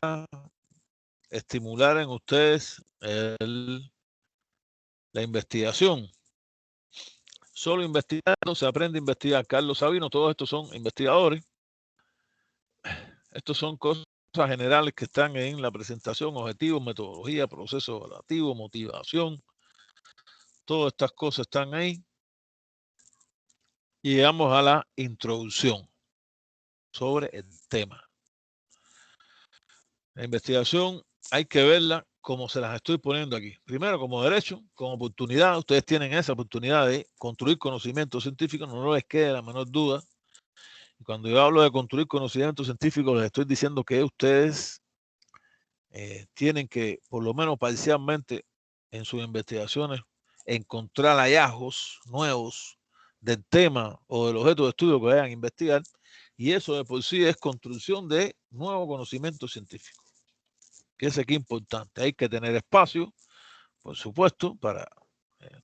estimular en ustedes la investigación. Solo investigando se aprende a investigar. Carlos Sabino, todos estos son investigadores. Estos son cosas generales que están en la presentación: objetivos, metodología, proceso evaluativo, motivación. Todas estas cosas están ahí. Y llegamos a la introducción sobre el tema. La investigación hay que verla como se las estoy poniendo aquí. Primero, como derecho, como oportunidad. Ustedes tienen esa oportunidad de construir conocimiento científico, no les quede la menor duda. Y cuando yo hablo de construir conocimiento científico, les estoy diciendo que ustedes tienen que, por lo menos parcialmente, en sus investigaciones, encontrar hallazgos nuevos del tema o del objeto de estudio que vayan a investigar, y eso de por sí es construcción de nuevo conocimiento científico, que es aquí importante. Hay que tener espacio, por supuesto, para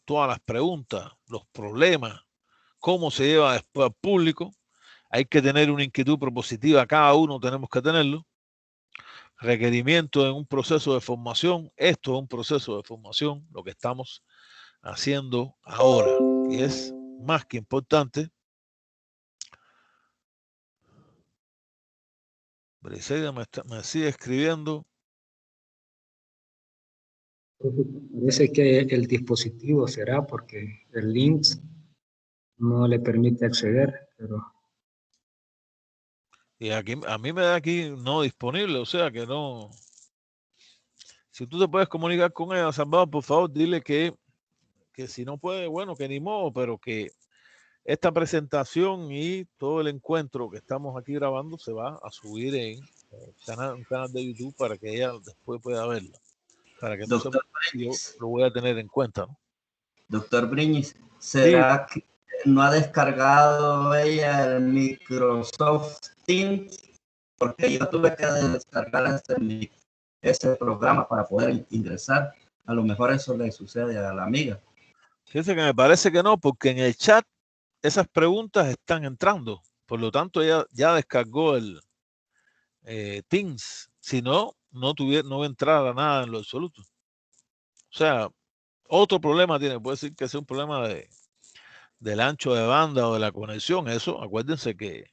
todas las preguntas, los problemas, cómo se lleva después al público. Hay que tener una inquietud propositiva, cada uno tenemos que tenerlo. Requerimiento en un proceso de formación. Esto es un proceso de formación, lo que estamos haciendo ahora, que es más que importante. Briseida me sigue escribiendo. Parece que el dispositivo será porque el link no le permite acceder, pero... Y aquí, a mí me da aquí no disponible, o sea que no. Si tú te puedes comunicar con ella, Salvador, por favor, dile que si no puede, bueno, que ni modo, pero que esta presentación y todo el encuentro que estamos aquí grabando se va a subir en un canal de YouTube para que ella después pueda verlo. Para que no se yo lo voy a tener en cuenta, ¿no? Doctor Breñis, ¿será que no ha descargado ella el Microsoft Teams? porque yo tuve que descargar ese programa para poder ingresar. A lo mejor eso le sucede a la amiga. Fíjense que me parece que no, porque en el chat esas preguntas están entrando. Por lo tanto, ella ya descargó el Teams. Si no, no va a entrar a nada en lo absoluto. O sea, otro problema tiene. Puede decir que es un problema del ancho de banda o de la conexión. Eso, acuérdense que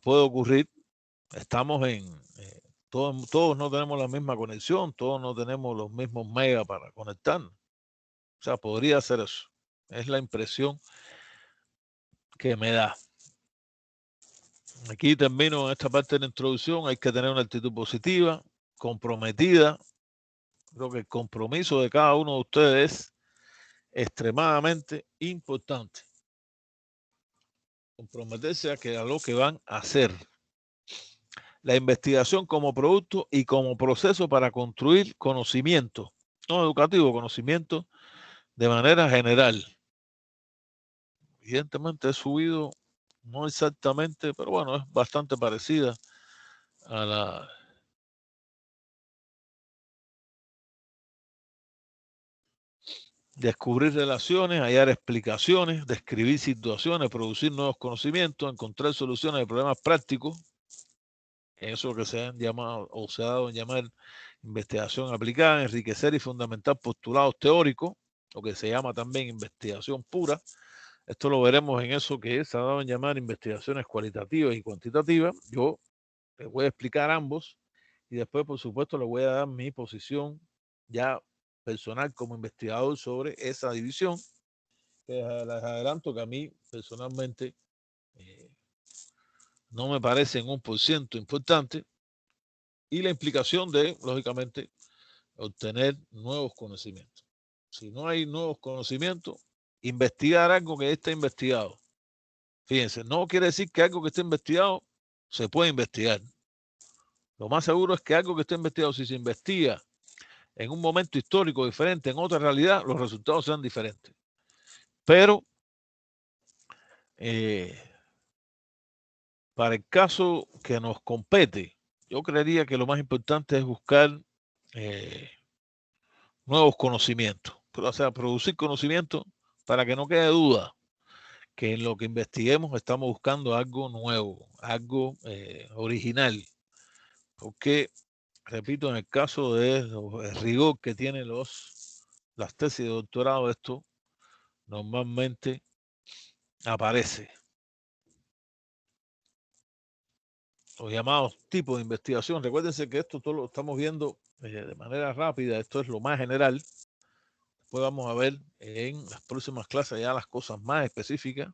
puede ocurrir. Estamos todos no tenemos la misma conexión, todos no tenemos los mismos megas para conectarnos. O sea, podría ser eso. Es la impresión que me da. Aquí termino esta parte de la introducción. Hay que tener una actitud positiva, comprometida. Creo que el compromiso de cada uno de ustedes es extremadamente importante. Comprometerse a lo que van a hacer. La investigación como producto y como proceso para construir conocimiento, no educativo, conocimiento de manera general. Evidentemente he subido, no exactamente, pero bueno, es bastante parecida a la... Descubrir relaciones, hallar explicaciones, describir situaciones, producir nuevos conocimientos, encontrar soluciones de problemas prácticos. Eso que se han llamado o se ha dado en llamar investigación aplicada, enriquecer y fundamentar postulados teóricos, lo que se llama también investigación pura. Esto lo veremos en eso que se ha dado en llamar investigaciones cualitativas y cuantitativas. Yo les voy a explicar ambos y después, por supuesto, les voy a dar mi posición ya personal como investigador sobre esa división. Les adelanto que a mí personalmente no me parece en 1% importante, y la implicación de, lógicamente, obtener nuevos conocimientos. Si no hay nuevos conocimientos, investigar algo que está investigado. Fíjense, no quiere decir que algo que esté investigado se puede investigar. Lo más seguro es que algo que esté investigado, si se investiga en un momento histórico diferente, en otra realidad, los resultados sean diferentes. Pero para el caso que nos compete, yo creería que lo más importante es buscar nuevos conocimientos. O sea, producir conocimiento para que no quede duda que en lo que investiguemos estamos buscando algo nuevo, algo original. Porque, repito, en el caso de el rigor que tienen las tesis de doctorado, esto normalmente aparece. Los llamados tipos de investigación. Recuérdense que esto todo lo estamos viendo de manera rápida. Esto es lo más general. Después vamos a ver en las próximas clases ya las cosas más específicas.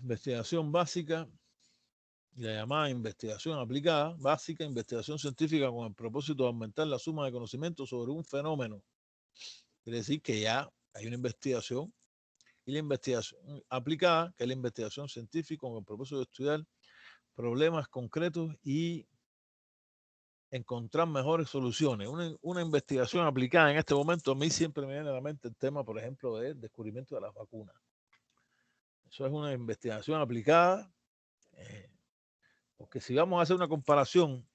Investigación básica, la llamada investigación aplicada, básica, investigación científica con el propósito de aumentar la suma de conocimientos sobre un fenómeno. Quiere decir que ya hay una investigación, y la investigación aplicada, que es la investigación científica con el propósito de estudiar problemas concretos y encontrar mejores soluciones. Una investigación aplicada en este momento, a mí siempre me viene a la mente el tema, por ejemplo, del descubrimiento de las vacunas. Eso es una investigación aplicada, porque si vamos a hacer una comparación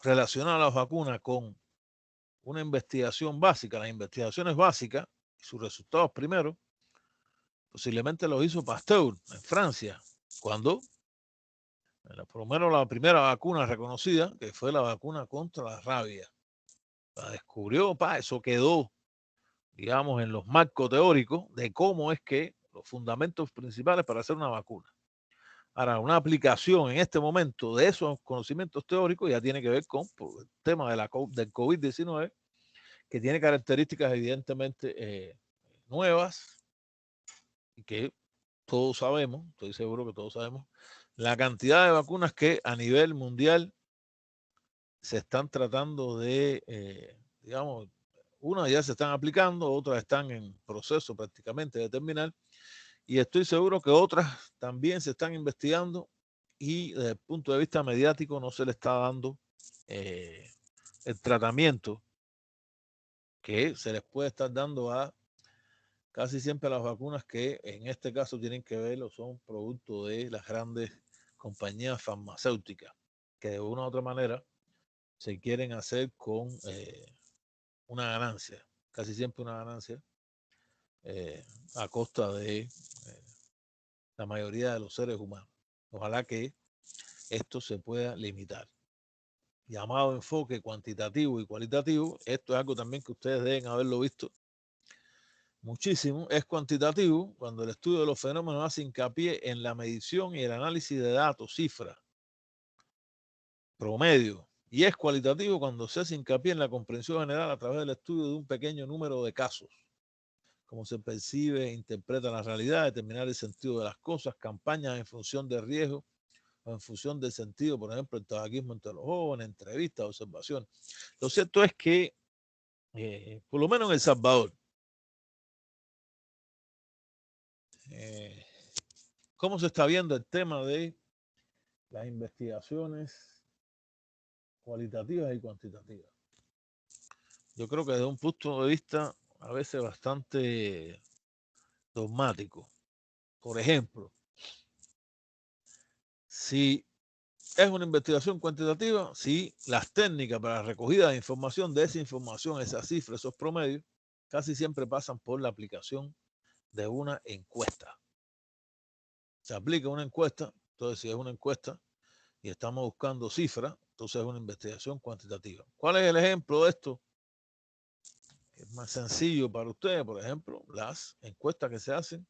relacionada a las vacunas con una investigación básica, las investigaciones básicas y sus resultados primero, posiblemente los hizo Pasteur en Francia, cuando por lo menos la primera vacuna reconocida, que fue la vacuna contra la rabia, la descubrió, eso quedó, digamos, en los marcos teóricos de cómo es que los fundamentos principales para hacer una vacuna. Ahora, una aplicación en este momento de esos conocimientos teóricos ya tiene que ver con el tema del COVID-19, que tiene características evidentemente nuevas, y que todos sabemos, estoy seguro que todos sabemos, la cantidad de vacunas que a nivel mundial se están tratando de, digamos, unas ya se están aplicando, otras están en proceso prácticamente de terminar, y estoy seguro que otras también se están investigando, y desde el punto de vista mediático no se le está dando el tratamiento que se les puede estar dando a casi siempre las vacunas que en este caso tienen que ver o son producto de las grandes compañías farmacéuticas que de una u otra manera se quieren hacer con una ganancia, casi siempre una ganancia, a costa de la mayoría de los seres humanos. Ojalá que esto se pueda limitar. Llamado enfoque cuantitativo y cualitativo, esto es algo también que ustedes deben haberlo visto muchísimo. Es cuantitativo cuando el estudio de los fenómenos hace hincapié en la medición y el análisis de datos, cifras, promedio. Y es cualitativo cuando se hace hincapié en la comprensión general a través del estudio de un pequeño número de casos, cómo se percibe e interpreta la realidad, determinar el sentido de las cosas, campañas en función de riesgo o en función del sentido, por ejemplo, el tabaquismo entre los jóvenes, entrevistas, observaciones. Lo cierto es que, por lo menos en El Salvador, ¿cómo se está viendo el tema de las investigaciones cualitativas y cuantitativas? Yo creo que desde un punto de vista a veces bastante dogmático. Por ejemplo, si es una investigación cuantitativa, si las técnicas para la recogida de información, de esa información, esas cifras, esos promedios, casi siempre pasan por la aplicación de una encuesta. Se aplica una encuesta, entonces si es una encuesta y estamos buscando cifras, entonces es una investigación cuantitativa. ¿Cuál es el ejemplo de esto? Es más sencillo para ustedes, por ejemplo, las encuestas que se hacen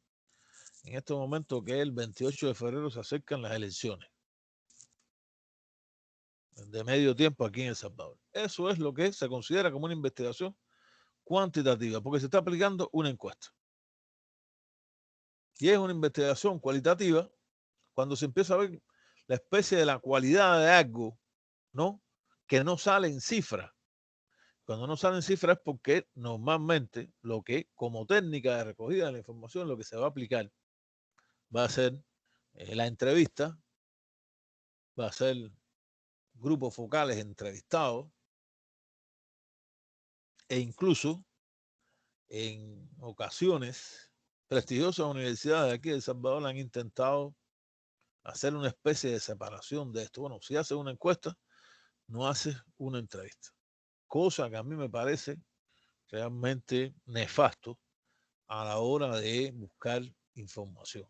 en este momento, que el 28 de febrero se acercan las elecciones de medio tiempo aquí en El Salvador. Eso es lo que se considera como una investigación cuantitativa, porque se está aplicando una encuesta. Y es una investigación cualitativa cuando se empieza a ver la especie de la cualidad de algo, ¿no? Que no sale en cifras. Cuando no salen cifras es porque normalmente lo que como técnica de recogida de la información, lo que se va a aplicar va a ser la entrevista, va a ser grupos focales entrevistados e incluso en ocasiones prestigiosas universidades de aquí de El Salvador han intentado hacer una especie de separación de esto. Bueno, si haces una encuesta, no haces una entrevista. Cosa que a mí me parece realmente nefasto a la hora de buscar información.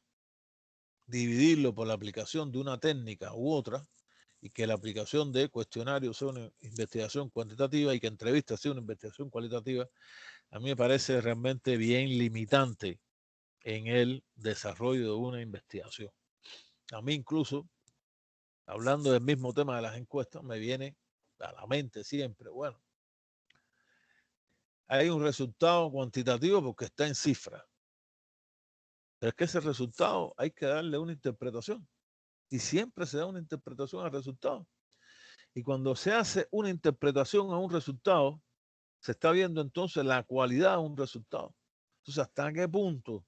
Dividirlo por la aplicación de una técnica u otra y que la aplicación de cuestionarios sea una investigación cuantitativa y que entrevistas sea una investigación cualitativa, a mí me parece realmente bien limitante en el desarrollo de una investigación. A mí incluso, hablando del mismo tema de las encuestas, me viene a la mente siempre, bueno, hay un resultado cuantitativo porque está en cifras, pero es que ese resultado hay que darle una interpretación y siempre se da una interpretación al resultado. Y cuando se hace una interpretación a un resultado, se está viendo entonces la cualidad de un resultado. Entonces, ¿hasta qué punto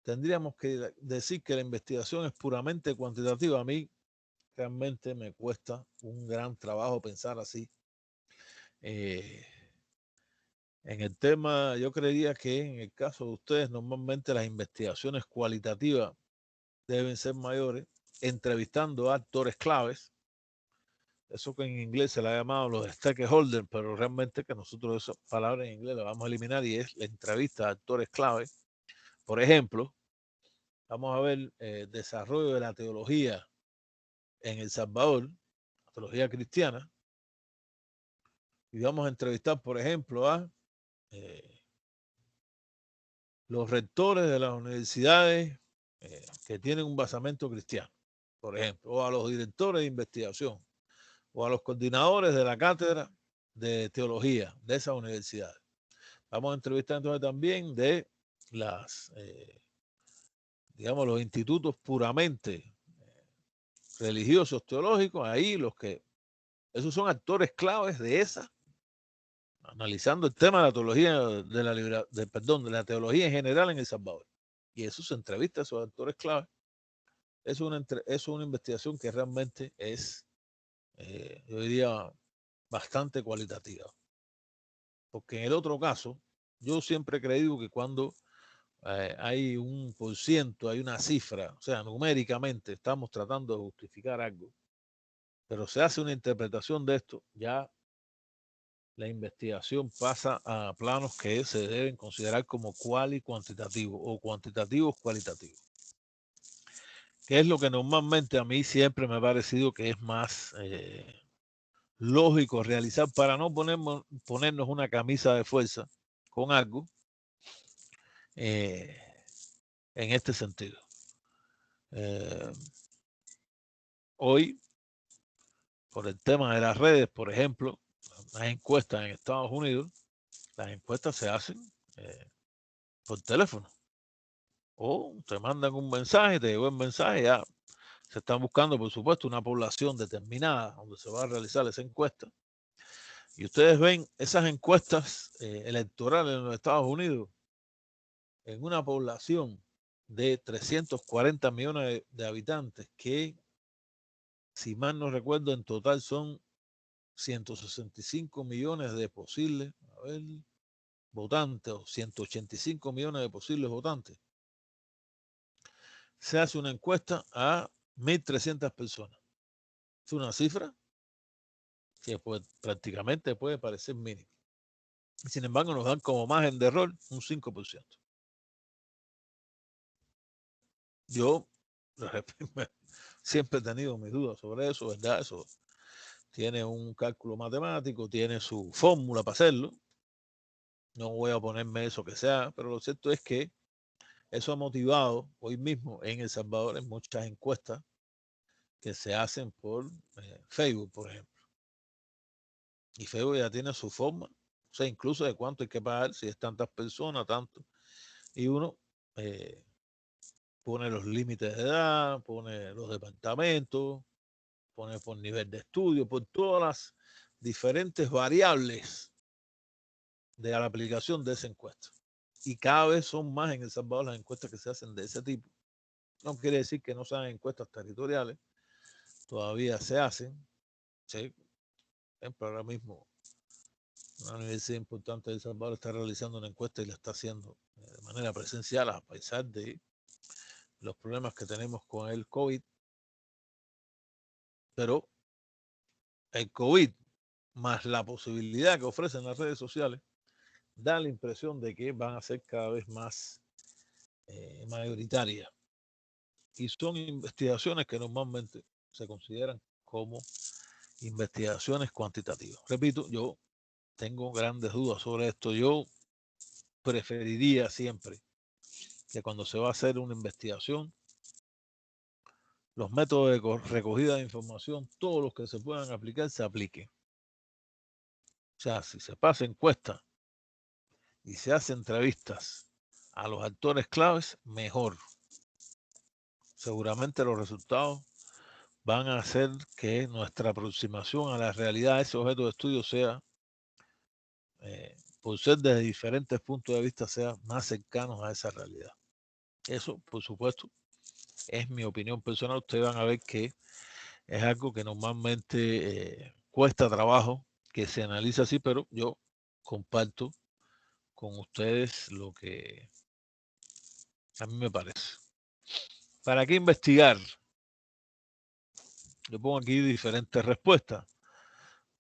tendríamos que decir que la investigación es puramente cuantitativa? A mí realmente me cuesta un gran trabajo pensar así. En el tema, yo creería que en el caso de ustedes, normalmente las investigaciones cualitativas deben ser mayores, entrevistando a actores claves, eso que en inglés se le ha llamado los stakeholders, pero realmente que nosotros esa palabra en inglés la vamos a eliminar y es la entrevista a actores claves. Por ejemplo, vamos a ver el desarrollo de la teología en El Salvador, la teología cristiana, y vamos a entrevistar, por ejemplo, a los rectores de las universidades que tienen un basamento cristiano, por ejemplo, o a los directores de investigación, o a los coordinadores de la cátedra de teología de esas universidades. Vamos a entrevistar entonces también de las, digamos, los institutos puramente religiosos, teológicos, ahí los que, esos son actores claves de esa, analizando el tema de la teología de la de la teología en general en El Salvador. Y eso se entrevista a esos actores claves. Eso es una investigación que realmente es, yo diría, bastante cualitativa. Porque en el otro caso, yo siempre he creído que cuando hay un por ciento, hay una cifra, o sea, numéricamente estamos tratando de justificar algo, pero se hace una interpretación de esto, ya la investigación pasa a planos que se deben considerar como cuantitativos o cuantitativos cualitativos, que es lo que normalmente a mí siempre me ha parecido que es más lógico realizar para no ponernos una camisa de fuerza con algo en este sentido. Hoy, por el tema de las redes, por ejemplo, las encuestas en Estados Unidos, las encuestas se hacen por teléfono. O te mandan un mensaje, te llegó el mensaje, ya se están buscando, por supuesto, una población determinada donde se va a realizar esa encuesta. Y ustedes ven esas encuestas electorales en los Estados Unidos en una población de 340 millones de habitantes, que, si mal no recuerdo, en total son 165 millones de posibles votantes, o 185 millones de posibles votantes. Se hace una encuesta a 1.300 personas. Es una cifra que prácticamente puede parecer mínima. Sin embargo, nos dan como margen de error un 5%. Yo siempre he tenido mis dudas sobre eso, ¿verdad? Eso tiene un cálculo matemático, tiene su fórmula para hacerlo. No voy a ponerme eso que sea, pero lo cierto es que eso ha motivado hoy mismo en El Salvador en muchas encuestas que se hacen por Facebook, por ejemplo. Y Facebook ya tiene su forma, o sea, incluso de cuánto hay que pagar, si es tantas personas, tanto. Y uno pone los límites de edad, pone los departamentos, pone por nivel de estudio, por todas las diferentes variables de la aplicación de esa encuesta. Y cada vez son más en El Salvador las encuestas que se hacen de ese tipo. No quiere decir que no sean encuestas territoriales, todavía se hacen. ¿Sí? Pero ahora mismo una universidad importante de El Salvador está realizando una encuesta y la está haciendo de manera presencial, a pesar de los problemas que tenemos con el COVID. Pero el COVID más la posibilidad que ofrecen las redes sociales da la impresión de que van a ser cada vez más mayoritarias. Y son investigaciones que normalmente se consideran como investigaciones cuantitativas. Repito, yo tengo grandes dudas sobre esto. Yo preferiría siempre que cuando se va a hacer una investigación, los métodos de recogida de información, todos los que se puedan aplicar, se apliquen. O sea, si se pasa encuesta y se hace entrevistas a los actores claves, mejor. Seguramente los resultados van a hacer que nuestra aproximación a la realidad de ese objeto de estudio sea, por ser desde diferentes puntos de vista, sea más cercanos a esa realidad. Eso, por supuesto, es mi opinión personal. Ustedes van a ver que es algo que normalmente cuesta trabajo que se analice así, pero yo comparto con ustedes lo que a mí me parece. ¿Para qué investigar? Yo pongo aquí diferentes respuestas.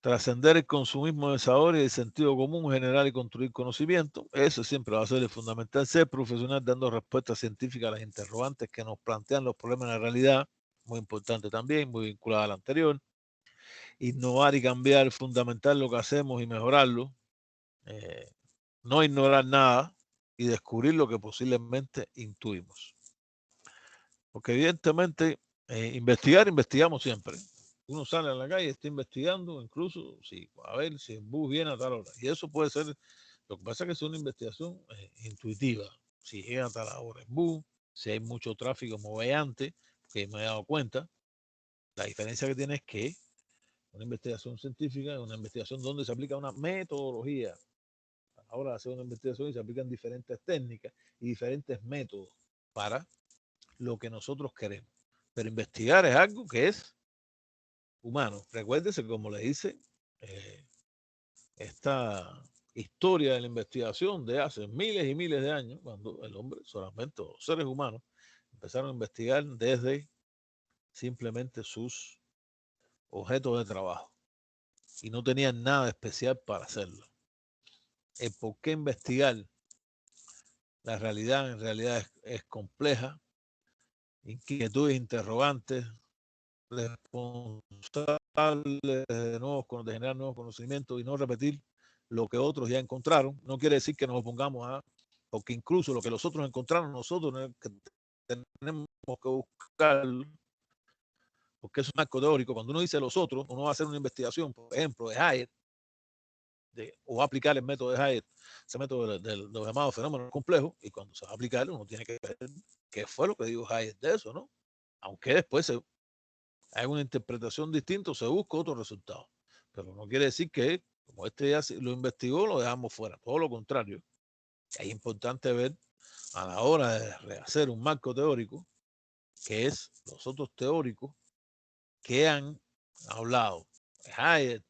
Trascender el consumismo de sabor y el sentido común, generar y construir conocimiento. Eso siempre va a ser el fundamental. Ser profesional dando respuestas científicas a las interrogantes que nos plantean los problemas de la realidad. Muy importante también, muy vinculada al anterior. Innovar y cambiar, fundamental lo que hacemos y mejorarlo. No ignorar nada y descubrir lo que posiblemente intuimos. Porque evidentemente investigamos siempre. Uno sale a la calle y está investigando, incluso si, a ver si el bus viene a tal hora. Y eso puede ser, lo que pasa es que es una investigación intuitiva. Si llega a tal hora el bus, si hay mucho tráfico moveante, que me he dado cuenta. La diferencia que tiene es que una investigación científica es una investigación donde se aplica una metodología. Ahora hace una investigación y se aplican diferentes técnicas y diferentes métodos para lo que nosotros queremos. Pero investigar es algo que es humano. Recuérdese, como le dice esta historia de la investigación de hace miles y miles de años, cuando el hombre, solamente los seres humanos, empezaron a investigar desde simplemente sus objetos de trabajo y no tenían nada especial para hacerlo. El por qué investigar la realidad en realidad es compleja, inquietudes, interrogantes, responsables de generar nuevos conocimientos y no repetir lo que otros ya encontraron. No quiere decir que nos opongamos a, porque incluso lo que los otros encontraron, nosotros tenemos que buscarlo, porque es un marco teórico. Cuando uno dice los otros, uno va a hacer una investigación, por ejemplo, de Hayek, o va a aplicar el método de Hayek, ese método de los llamados fenómenos complejos, y cuando se va a aplicar, uno tiene que ver qué fue lo que dijo Hayek de eso, ¿no? Aunque después hay una interpretación distinta, se busca otro resultado. Pero no quiere decir que, como este ya lo investigó, lo dejamos fuera. Todo lo contrario. Es importante ver a la hora de rehacer un marco teórico, que es los otros teóricos que han hablado. Hayek,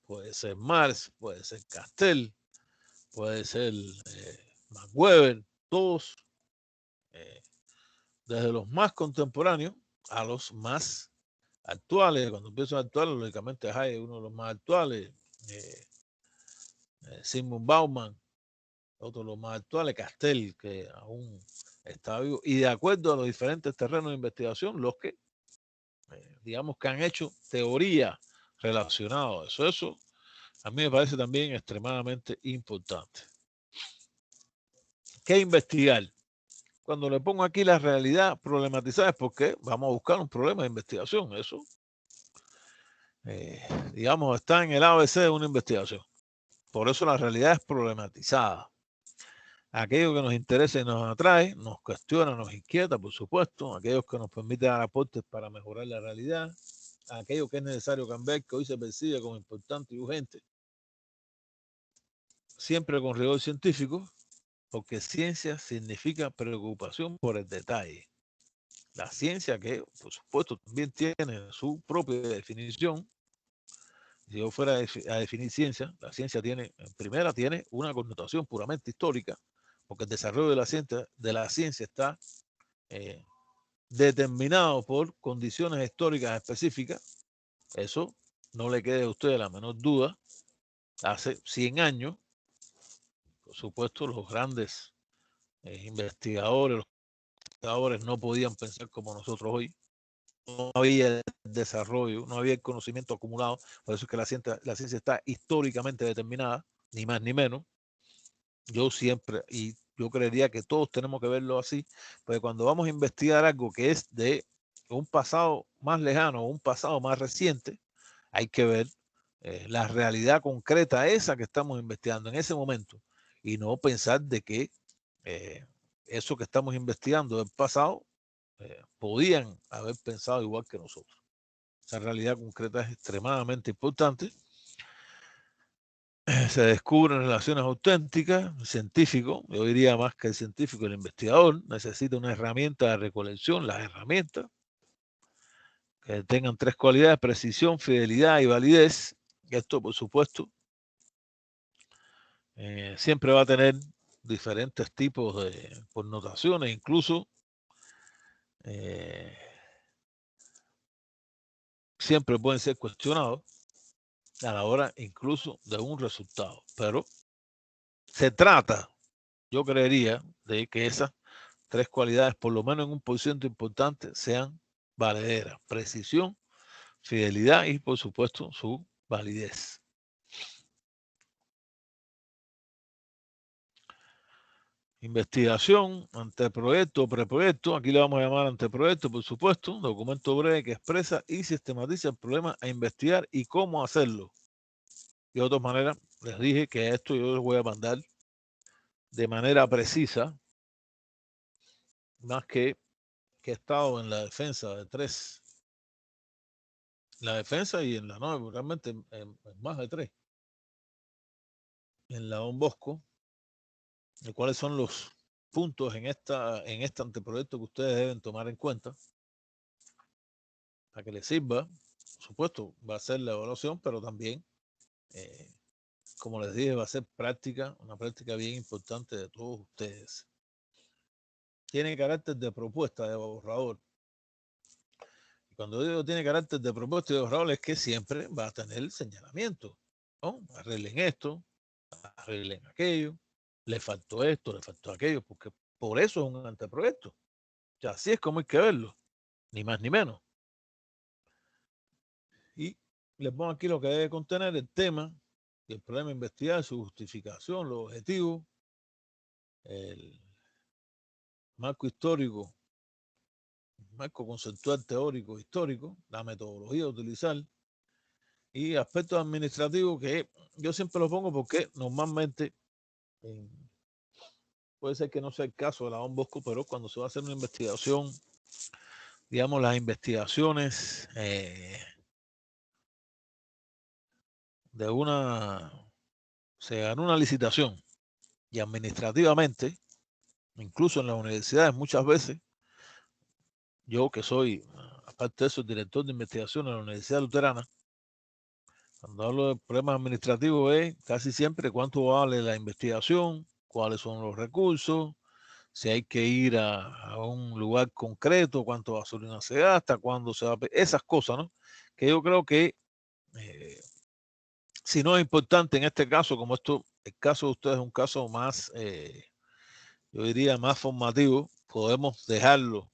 puede ser Marx, puede ser Castell, puede ser Max Weber, todos, desde los más contemporáneos a los más actuales. Cuando empiezo a actuales, lógicamente Hayek es uno de los más actuales, Sigmund Bauman, otro de los más actuales, Castell, que aún está vivo, y de acuerdo a los diferentes terrenos de investigación, los que, digamos que han hecho teoría relacionada a eso. Eso a mí me parece también extremadamente importante. ¿Qué investigar? Cuando le pongo aquí la realidad problematizada es porque vamos a buscar un problema de investigación. Eso, digamos, está en el ABC de una investigación. Por eso la realidad es problematizada. Aquello que nos interesa y nos atrae, nos cuestiona, nos inquieta, por supuesto. Aquellos que nos permiten dar aportes para mejorar la realidad. Aquello que es necesario cambiar, que hoy se percibe como importante y urgente. Siempre con rigor científico, porque ciencia significa preocupación por el detalle. La ciencia, que por supuesto también tiene su propia definición. Si yo fuera a definir ciencia, la ciencia tiene, en primera, tiene una connotación puramente histórica, porque el desarrollo de la ciencia está determinado por condiciones históricas específicas. Eso no le quede a usted la menor duda. Hace 100 años, por supuesto, los grandes investigadores, los investigadores no podían pensar como nosotros hoy. No había desarrollo, no había el conocimiento acumulado. Por eso es que la ciencia está históricamente determinada, ni más ni menos. Yo siempre, y yo creería que todos tenemos que verlo así, porque cuando vamos a investigar algo que es de un pasado más lejano, un pasado más reciente, hay que ver la realidad concreta esa que estamos investigando en ese momento, y no pensar de que eso que estamos investigando del pasado podían haber pensado igual que nosotros. Esa realidad concreta es extremadamente importante. Se descubren relaciones auténticas. El científico, yo diría más que el científico, el investigador, necesita una herramienta de recolección, las herramientas que tengan 3 cualidades: precisión, fidelidad y validez. Esto, por supuesto, siempre va a tener diferentes tipos de connotaciones, incluso siempre pueden ser cuestionados a la hora incluso de un resultado. Pero se trata, yo creería, de que esas 3 cualidades, por lo menos en un porcentaje importante, sean valederas: precisión, fidelidad y, por supuesto, su validez. Investigación, anteproyecto o preproyecto. Aquí le vamos a llamar anteproyecto, por supuesto. Documento breve que expresa y sistematiza el problema a investigar y cómo hacerlo. De otra manera, les dije que esto yo les voy a mandar de manera precisa, más que he estado en la defensa de 3. La defensa y en la 9, realmente en más de 3. En la Don Bosco, de cuáles son los puntos en este anteproyecto que ustedes deben tomar en cuenta para que les sirva. Por supuesto, va a ser la evaluación, pero también como les dije, va a ser práctica, una práctica bien importante de todos ustedes. Tiene carácter de propuesta de borrador. Y cuando digo tiene carácter de propuesta de borrador es que siempre va a tener el señalamiento, ¿no? Arreglen esto, arreglen aquello, le faltó esto, le faltó aquello, porque por eso es un anteproyecto. O sea, así es como hay que verlo, ni más ni menos. Y le pongo aquí lo que debe contener el tema, el problema a investigar, su justificación, los objetivos, el marco histórico, marco conceptual teórico histórico, la metodología a utilizar y aspectos administrativos que yo siempre los pongo porque normalmente puede ser que no sea el caso de la Don Bosco, pero cuando se va a hacer una investigación, digamos las investigaciones de se ganó una licitación y administrativamente, incluso en las universidades muchas veces, yo que soy, aparte de eso, el director de investigación en la Universidad Luterana, cuando hablo de problemas administrativos es casi siempre cuánto vale la investigación, cuáles son los recursos, si hay que ir a un lugar concreto, cuánto gasolina se gasta, cuándo se va a... Esas cosas, ¿no? Que yo creo que si no es importante en este caso, como esto, el caso de ustedes es un caso más, yo diría, más formativo, podemos dejarlo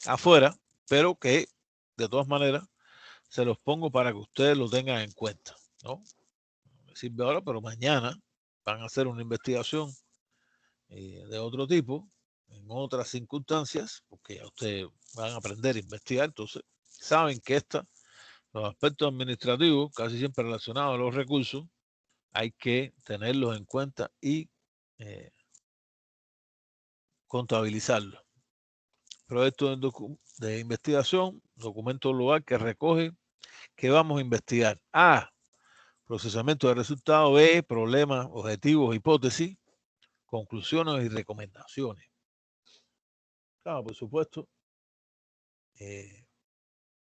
afuera, pero que de todas maneras se los pongo para que ustedes lo tengan en cuenta, ¿no? Me sirve ahora, pero mañana van a hacer una investigación de otro tipo, en otras circunstancias, porque ya ustedes van a aprender a investigar, entonces saben que los aspectos administrativos, casi siempre relacionados a los recursos, hay que tenerlos en cuenta y contabilizarlos. Proyecto de investigación, documento lugar que recoge que vamos a investigar. A, procesamiento de resultados. B, problemas, objetivos, hipótesis, conclusiones y recomendaciones. Claro, por supuesto,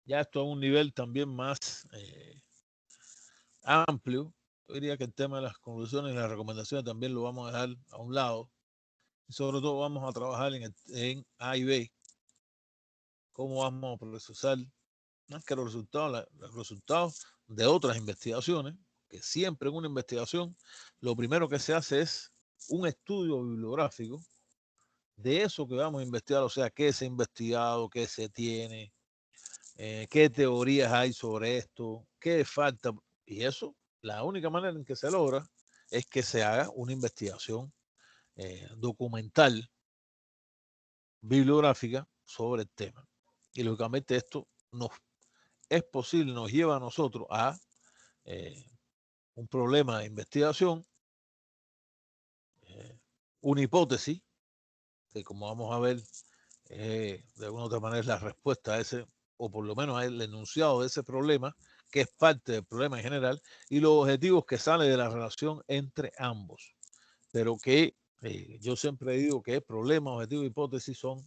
ya esto a un nivel también más amplio. Yo diría que el tema de las conclusiones y las recomendaciones también lo vamos a dejar a un lado. Y sobre todo vamos a trabajar en A y B. Cómo vamos a procesar más que los resultados de otras investigaciones, que siempre en una investigación lo primero que se hace es un estudio bibliográfico de eso que vamos a investigar, o sea, qué se ha investigado, qué se tiene, qué teorías hay sobre esto, qué falta. Y eso, la única manera en que se logra es que se haga una investigación documental, bibliográfica sobre el tema. Y lógicamente esto es posible, nos lleva a nosotros a un problema de investigación, una hipótesis, que como vamos a ver, de alguna u otra manera es la respuesta a ese, o por lo menos el enunciado de ese problema, que es parte del problema en general, y los objetivos que salen de la relación entre ambos. Pero que yo siempre digo que problema, objetivo y hipótesis son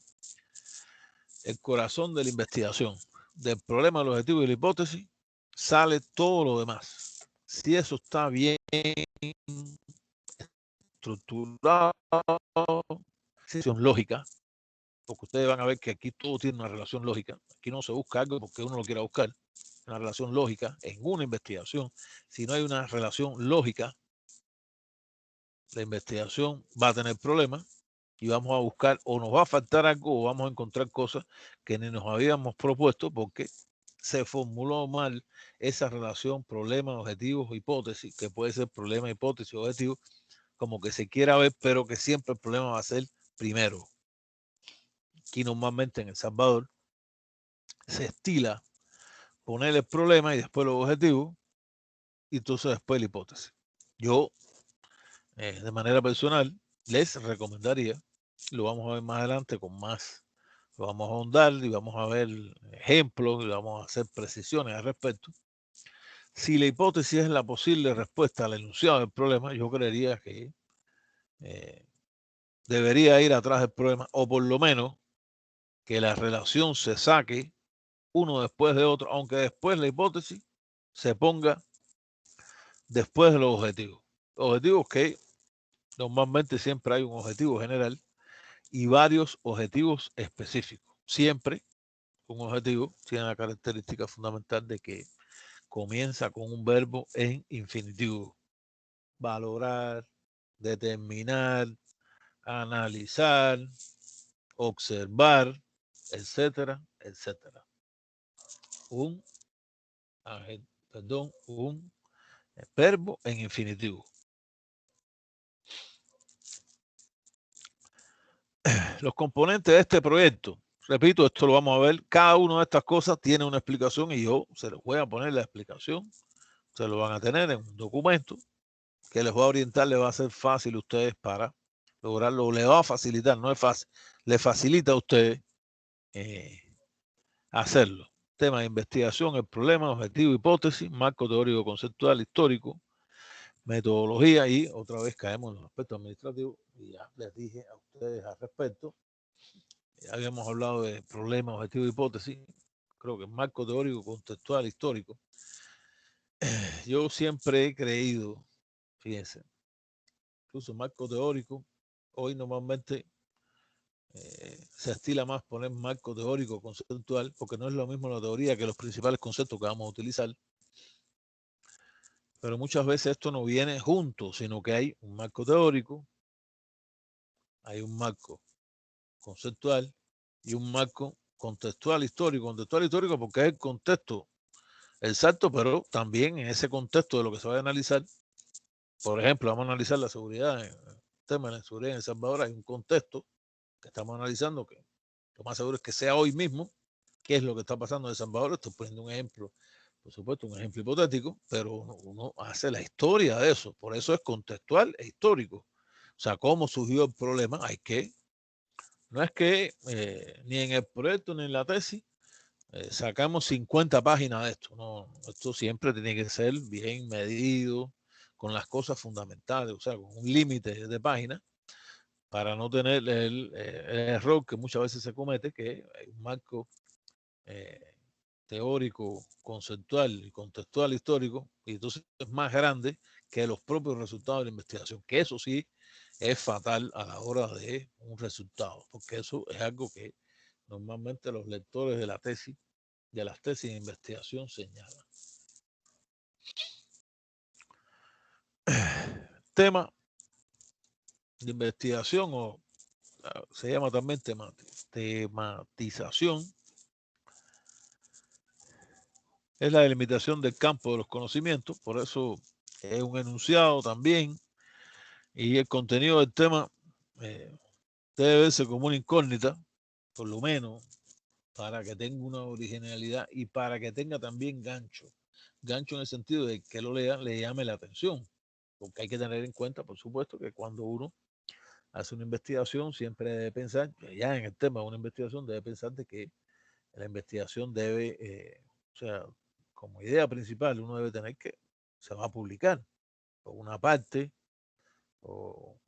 el corazón de la investigación. Del problema, el objetivo y la hipótesis sale todo lo demás. Si eso está bien estructurado, decisión lógica, porque ustedes van a ver que aquí todo tiene una relación lógica. Aquí no se busca algo porque uno lo quiera buscar. Una relación lógica en una investigación. Si no hay una relación lógica, la investigación va a tener problemas y vamos a buscar o nos va a faltar algo o vamos a encontrar cosas que ni nos habíamos propuesto porque se formuló mal esa relación problema, objetivos, hipótesis, que puede ser problema, hipótesis, objetivo, como que se quiera ver, pero que siempre el problema va a ser primero. Aquí normalmente en El Salvador se estila poner el problema y después los objetivos y entonces después la hipótesis. Yo, de manera personal, les recomendaría, lo vamos a ver más adelante con más, lo vamos a ahondar y vamos a ver ejemplos y vamos a hacer precisiones al respecto. Si la hipótesis es la posible respuesta al enunciado del problema, yo creería que debería ir atrás del problema, o por lo menos que la relación se saque uno después de otro, aunque después la hipótesis se ponga después de los objetivos. Objetivos que normalmente siempre hay un objetivo general y varios objetivos específicos. Siempre un objetivo tiene la característica fundamental de que comienza con un verbo en infinitivo. Valorar, determinar, analizar, observar, etcétera, etcétera. Un verbo en infinitivo. Los componentes de este proyecto, repito, esto lo vamos a ver, cada una de estas cosas tiene una explicación y yo se les voy a poner la explicación, se lo van a tener en un documento que les va a orientar, les va a ser fácil a ustedes para lograrlo, les va a facilitar, no es fácil, les facilita a ustedes hacerlo. Tema de investigación, el problema, objetivo, hipótesis, marco teórico conceptual, histórico, metodología y otra vez caemos en los aspectos administrativos y ya les dije a ustedes al respecto. Ya habíamos hablado de problema, objetivo, hipótesis, creo que marco teórico, conceptual, histórico. Yo siempre he creído, fíjense, incluso marco teórico, hoy normalmente se estila más poner marco teórico conceptual, porque no es lo mismo la teoría que los principales conceptos que vamos a utilizar. Pero muchas veces esto no viene junto, sino que hay un marco teórico, hay un marco conceptual y un marco contextual histórico. Contextual histórico porque es el contexto exacto, pero también en ese contexto de lo que se va a analizar. Por ejemplo, vamos a analizar la seguridad, el tema de la seguridad en El Salvador. Hay un contexto que estamos analizando que lo más seguro es que sea hoy mismo, qué es lo que está pasando en El Salvador. Estoy poniendo un ejemplo, por supuesto, un ejemplo hipotético, pero uno hace la historia de eso. Por eso es contextual e histórico. O sea, cómo surgió el problema, no es que ni en el proyecto ni en la tesis sacamos 50 páginas de esto. No, esto siempre tiene que ser bien medido, con las cosas fundamentales, o sea, con un límite de páginas, para no tener el error que muchas veces se comete, que hay un marco teórico, conceptual y contextual histórico, y entonces es más grande que los propios resultados de la investigación, que eso sí es fatal a la hora de un resultado, porque eso es algo que normalmente los lectores de la tesis, de las tesis de investigación señalan. Tema de investigación o se llama también tematización, es la delimitación del campo de los conocimientos, por eso es un enunciado también, y el contenido del tema debe verse como una incógnita, por lo menos, para que tenga una originalidad y para que tenga también gancho. Gancho en el sentido de que lo lea, le llame la atención, porque hay que tener en cuenta, por supuesto, que cuando uno hace una investigación, siempre debe pensar, ya en el tema de una investigación, debe pensar de que la investigación debe, o sea, como idea principal, uno debe tener que se va a publicar, o una parte, o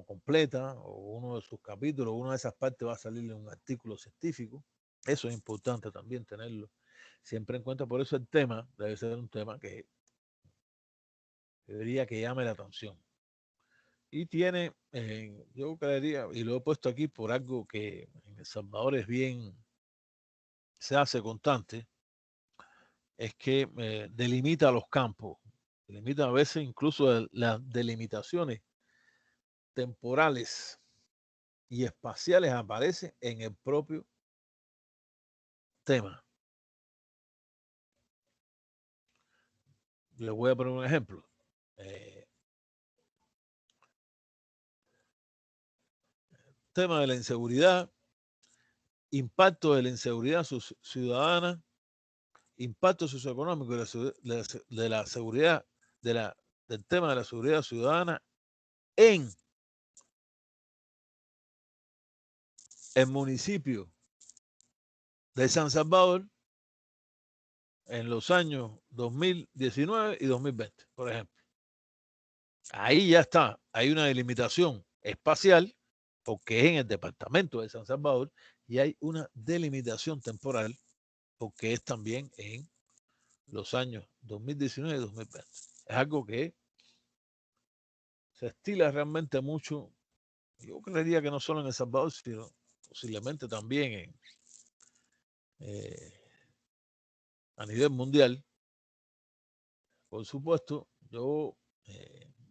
completa, o uno de sus capítulos, una de esas partes va a salir en un artículo científico. Eso es importante también tenerlo siempre en cuenta. Por eso el tema debe ser un tema que debería que llame la atención. Y tiene, yo creería, y lo he puesto aquí por algo que en El Salvador es bien, se hace constante, es que delimita los campos, delimita a veces incluso las delimitaciones temporales y espaciales aparecen en el propio tema. Les voy a poner un ejemplo. Tema de la inseguridad, impacto de la inseguridad ciudadana, impacto socioeconómico de la seguridad, del tema de la seguridad ciudadana en el municipio de San Salvador en los años 2019 y 2020, por ejemplo. Ahí ya está, hay una delimitación espacial porque es en el departamento de San Salvador y hay una delimitación temporal porque es también en los años 2019 y 2020. es algo que se estila realmente mucho. Yo creería que no solo en El Salvador, sino posiblemente también a nivel mundial. Por supuesto, yo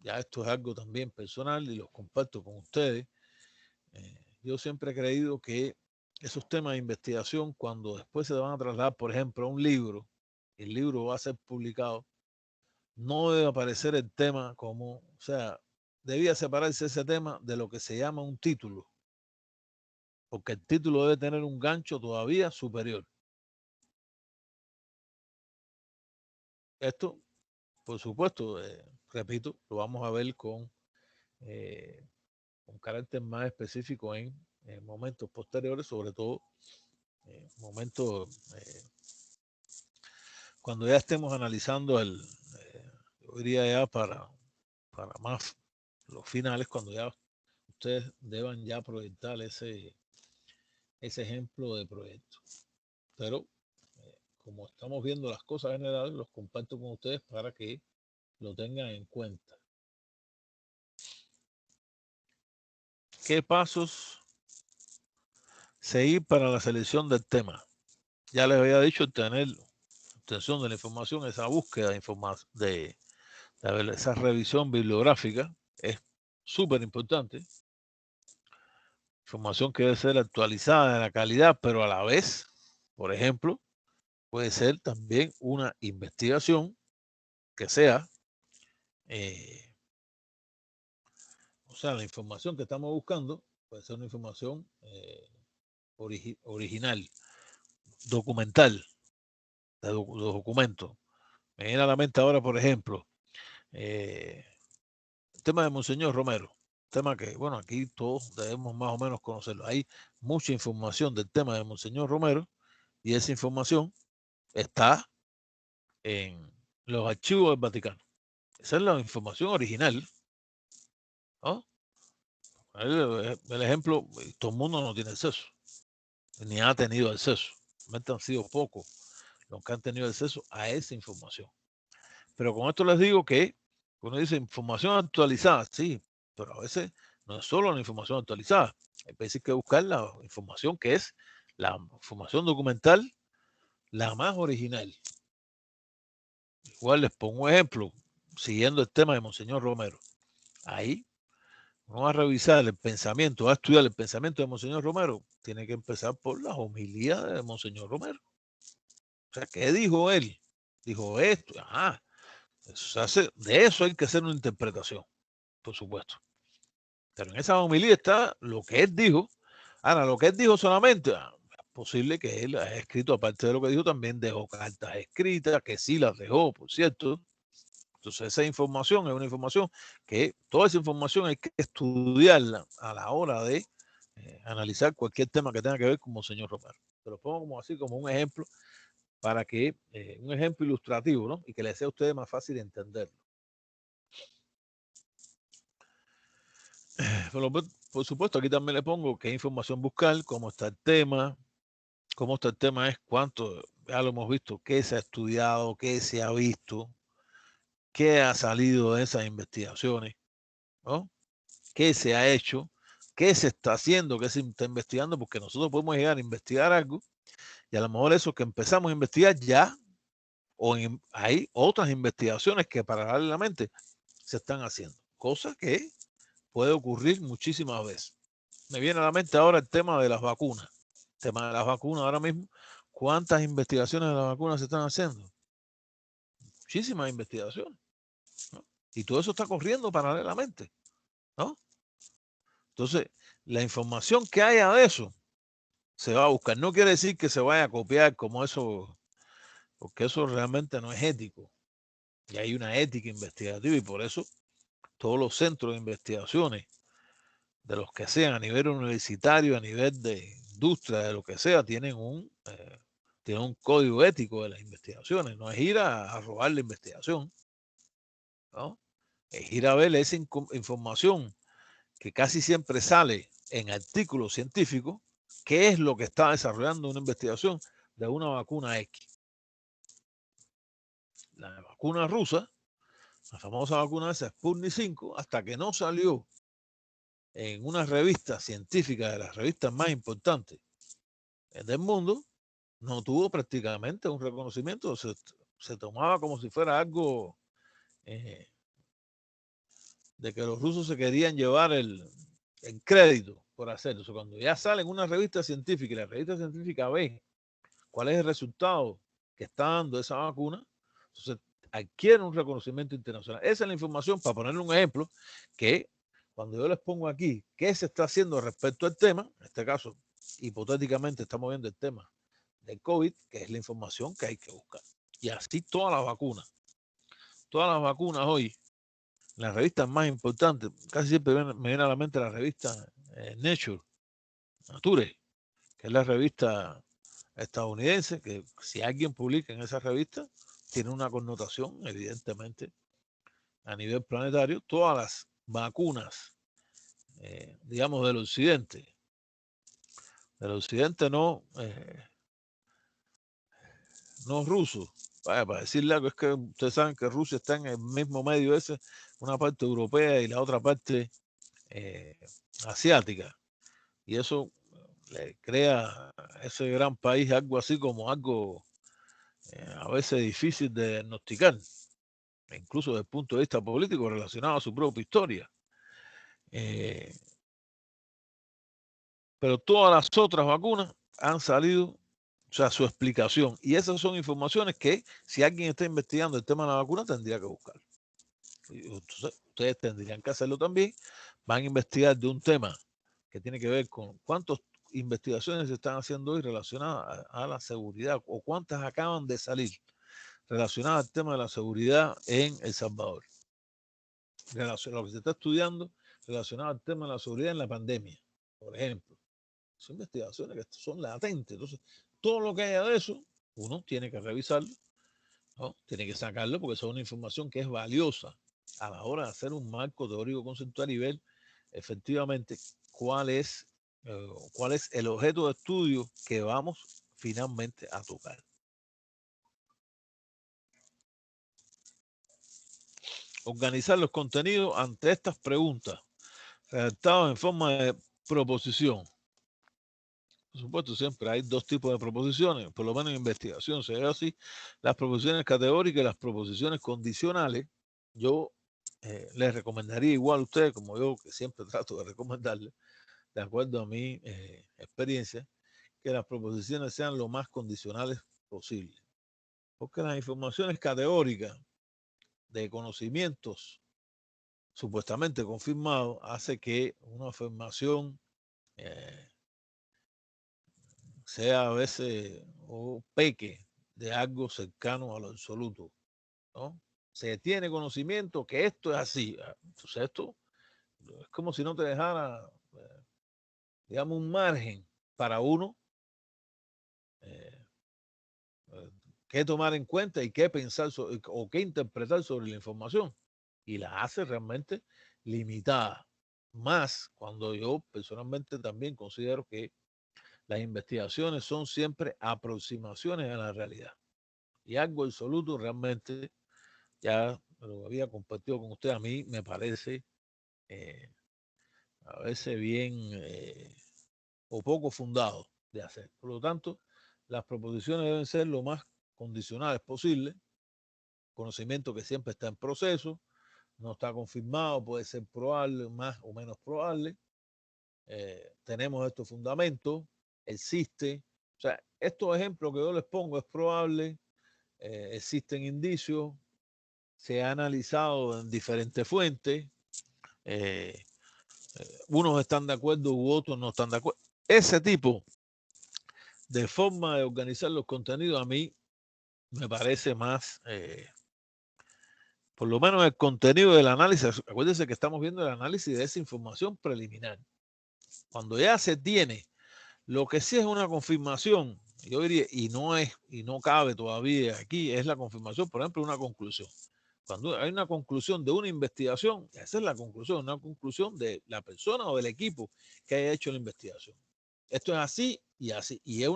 ya esto es algo también personal y los comparto con ustedes. Yo siempre he creído que esos temas de investigación, cuando después se van a trasladar, por ejemplo, a un libro, el libro va a ser publicado, no debe aparecer el tema como, o sea, debía separarse ese tema de lo que se llama un título, porque el título debe tener un gancho todavía superior. Esto, por supuesto, repito, lo vamos a ver con carácter más específico en momentos posteriores, sobre todo momentos cuando ya estemos analizando yo diría ya para más los finales, cuando ya ustedes deban ya proyectar ese ejemplo de proyecto. Pero como estamos viendo las cosas generales, los comparto con ustedes para que lo tengan en cuenta. ¿Qué pasos seguir para la selección del tema? Ya les había dicho, tener obtención de la información, esa búsqueda de información, de esa revisión bibliográfica es súper importante. Información que debe ser actualizada en la calidad, pero a la vez, por ejemplo, puede ser también una investigación que sea, o sea, la información que estamos buscando puede ser una información original, documental, de documentos. Me viene a la mente ahora, por ejemplo, el tema de Monseñor Romero, tema que, bueno, aquí todos debemos más o menos conocerlo. Hay mucha información del tema de Monseñor Romero y esa información está en los archivos del Vaticano. Esa es la información original, ¿no? El ejemplo, todo el mundo no tiene acceso, ni ha tenido acceso. Han sido pocos los que han tenido acceso a esa información. Pero con esto les digo que uno dice información actualizada, sí, pero a veces no es solo la información actualizada. Hay veces que buscar la información que es la información documental, la más original. Igual les pongo un ejemplo, siguiendo el tema de Monseñor Romero. Ahí uno va a revisar el pensamiento, va a estudiar el pensamiento de Monseñor Romero. Tiene que empezar por las homilías de Monseñor Romero. O sea, ¿qué dijo él? Dijo esto, ajá. De eso hay que hacer una interpretación, por supuesto. Pero en esa homilía está lo que él dijo. Ahora, lo que él dijo solamente, es posible que él haya escrito, aparte de lo que dijo, también dejó cartas escritas, que sí las dejó, por cierto. Entonces, esa información es una información que, toda esa información hay que estudiarla a la hora de analizar cualquier tema que tenga que ver con Monseñor Romero. Te lo pongo como así, como un ejemplo, para que, un ejemplo ilustrativo, ¿no? Y que les sea a ustedes más fácil de entenderlo. Por supuesto, aquí también le pongo qué información buscar, cómo está el tema. Cómo está el tema es cuánto, ya lo hemos visto, qué se ha estudiado, qué se ha visto, qué ha salido de esas investigaciones, ¿no? Qué se ha hecho, qué se está haciendo, qué se está investigando, porque nosotros podemos llegar a investigar algo y a lo mejor eso que empezamos a investigar ya, hay otras investigaciones que paralelamente se están haciendo, cosa que puede ocurrir muchísimas veces. Me viene a la mente ahora el tema de las vacunas. El tema de las vacunas ahora mismo, ¿cuántas investigaciones de las vacunas se están haciendo? Muchísimas investigaciones, ¿no? Y todo eso está corriendo paralelamente, ¿no? Entonces, la información que haya de eso se va a buscar. No quiere decir que se vaya a copiar como eso, porque eso realmente no es ético. Y hay una ética investigativa y por eso todos los centros de investigaciones, de los que sean a nivel universitario, a nivel de industria, de lo que sea, tienen un código ético de las investigaciones. No es ir a robar la investigación, ¿no? Es ir a ver esa información que casi siempre sale en artículos científicos, qué es lo que está desarrollando una investigación de una vacuna X. La vacuna rusa la famosa vacuna esa Sputnik 5, hasta que no salió en una revista científica de las revistas más importantes del mundo, no tuvo prácticamente un reconocimiento. Se tomaba como si fuera algo de que los rusos se querían llevar el crédito por hacerlo. O sea, cuando ya sale en una revista científica y la revista científica ve cuál es el resultado que está dando esa vacuna, entonces adquiere un reconocimiento internacional. Esa es la información, para ponerle un ejemplo, que cuando yo les pongo aquí qué se está haciendo respecto al tema, en este caso, hipotéticamente estamos viendo el tema del COVID, que es la información que hay que buscar. Y así todas las vacunas hoy, las revistas más importantes, casi siempre me viene a la mente la revista Nature, que es la revista estadounidense, que si alguien publica en esa revista, tiene una connotación, evidentemente, a nivel planetario. Todas las vacunas, digamos, del occidente no ruso. Vaya, para decirle algo, es que ustedes saben que Rusia está en el mismo medio ese, una parte europea y la otra parte asiática. Y eso le crea a ese gran país algo así como algo a veces difícil de diagnosticar, incluso desde el punto de vista político relacionado a su propia historia. Pero todas las otras vacunas han salido, o sea, su explicación. Y esas son informaciones que si alguien está investigando el tema de la vacuna tendría que buscar. Entonces, ustedes tendrían que hacerlo también. Van a investigar de un tema que tiene que ver con cuántas investigaciones se están haciendo hoy relacionadas a la seguridad o cuántas acaban de salir relacionadas al tema de la seguridad en El Salvador. Lo que se está estudiando relacionado al tema de la seguridad en la pandemia, por ejemplo. Son investigaciones que son latentes. Entonces, todo lo que haya de eso, uno tiene que revisarlo, ¿no? Tiene que sacarlo porque es una información que es valiosa a la hora de hacer un marco teórico conceptual y ver efectivamente cuál es el objeto de estudio que vamos finalmente a tocar. Organizar los contenidos ante estas preguntas, redactados en forma de proposición. Por supuesto, siempre hay dos tipos de proposiciones, por lo menos en investigación se ve así, las proposiciones categóricas y las proposiciones condicionales. Yo les recomendaría igual a ustedes, como yo que siempre trato de recomendarles, de acuerdo a mi experiencia, que las proposiciones sean lo más condicionales posible. Porque las informaciones categóricas de conocimientos supuestamente confirmados hace que una afirmación sea a veces o peque de algo cercano a lo absoluto, ¿no? Se tiene conocimiento que esto es así. Entonces esto es como si no te dejara, digamos, un margen para uno qué tomar en cuenta y qué pensar o qué interpretar sobre la información. Y la hace realmente limitada. Más cuando yo personalmente también considero que las investigaciones son siempre aproximaciones a la realidad. Y algo absoluto realmente, ya lo había compartido con usted, a mí me parece a veces bien o poco fundado de hacer. Por lo tanto, las proposiciones deben ser lo más condicionales posible, conocimiento que siempre está en proceso, no está confirmado, puede ser probable, más o menos probable. Tenemos estos fundamentos, existe. O sea, estos ejemplos que yo les pongo es probable, existen indicios, se ha analizado en diferentes fuentes, unos están de acuerdo u otros no están de acuerdo. Ese tipo de forma de organizar los contenidos a mí me parece más, por lo menos el contenido del análisis. Acuérdense que estamos viendo el análisis de esa información preliminar. Cuando ya se tiene lo que sí es una confirmación, yo diría, y no cabe todavía aquí, es la confirmación, por ejemplo, una conclusión. Cuando hay una conclusión de una investigación, esa es la conclusión, una conclusión de la persona o del equipo que haya hecho la investigación. Esto es así y así, y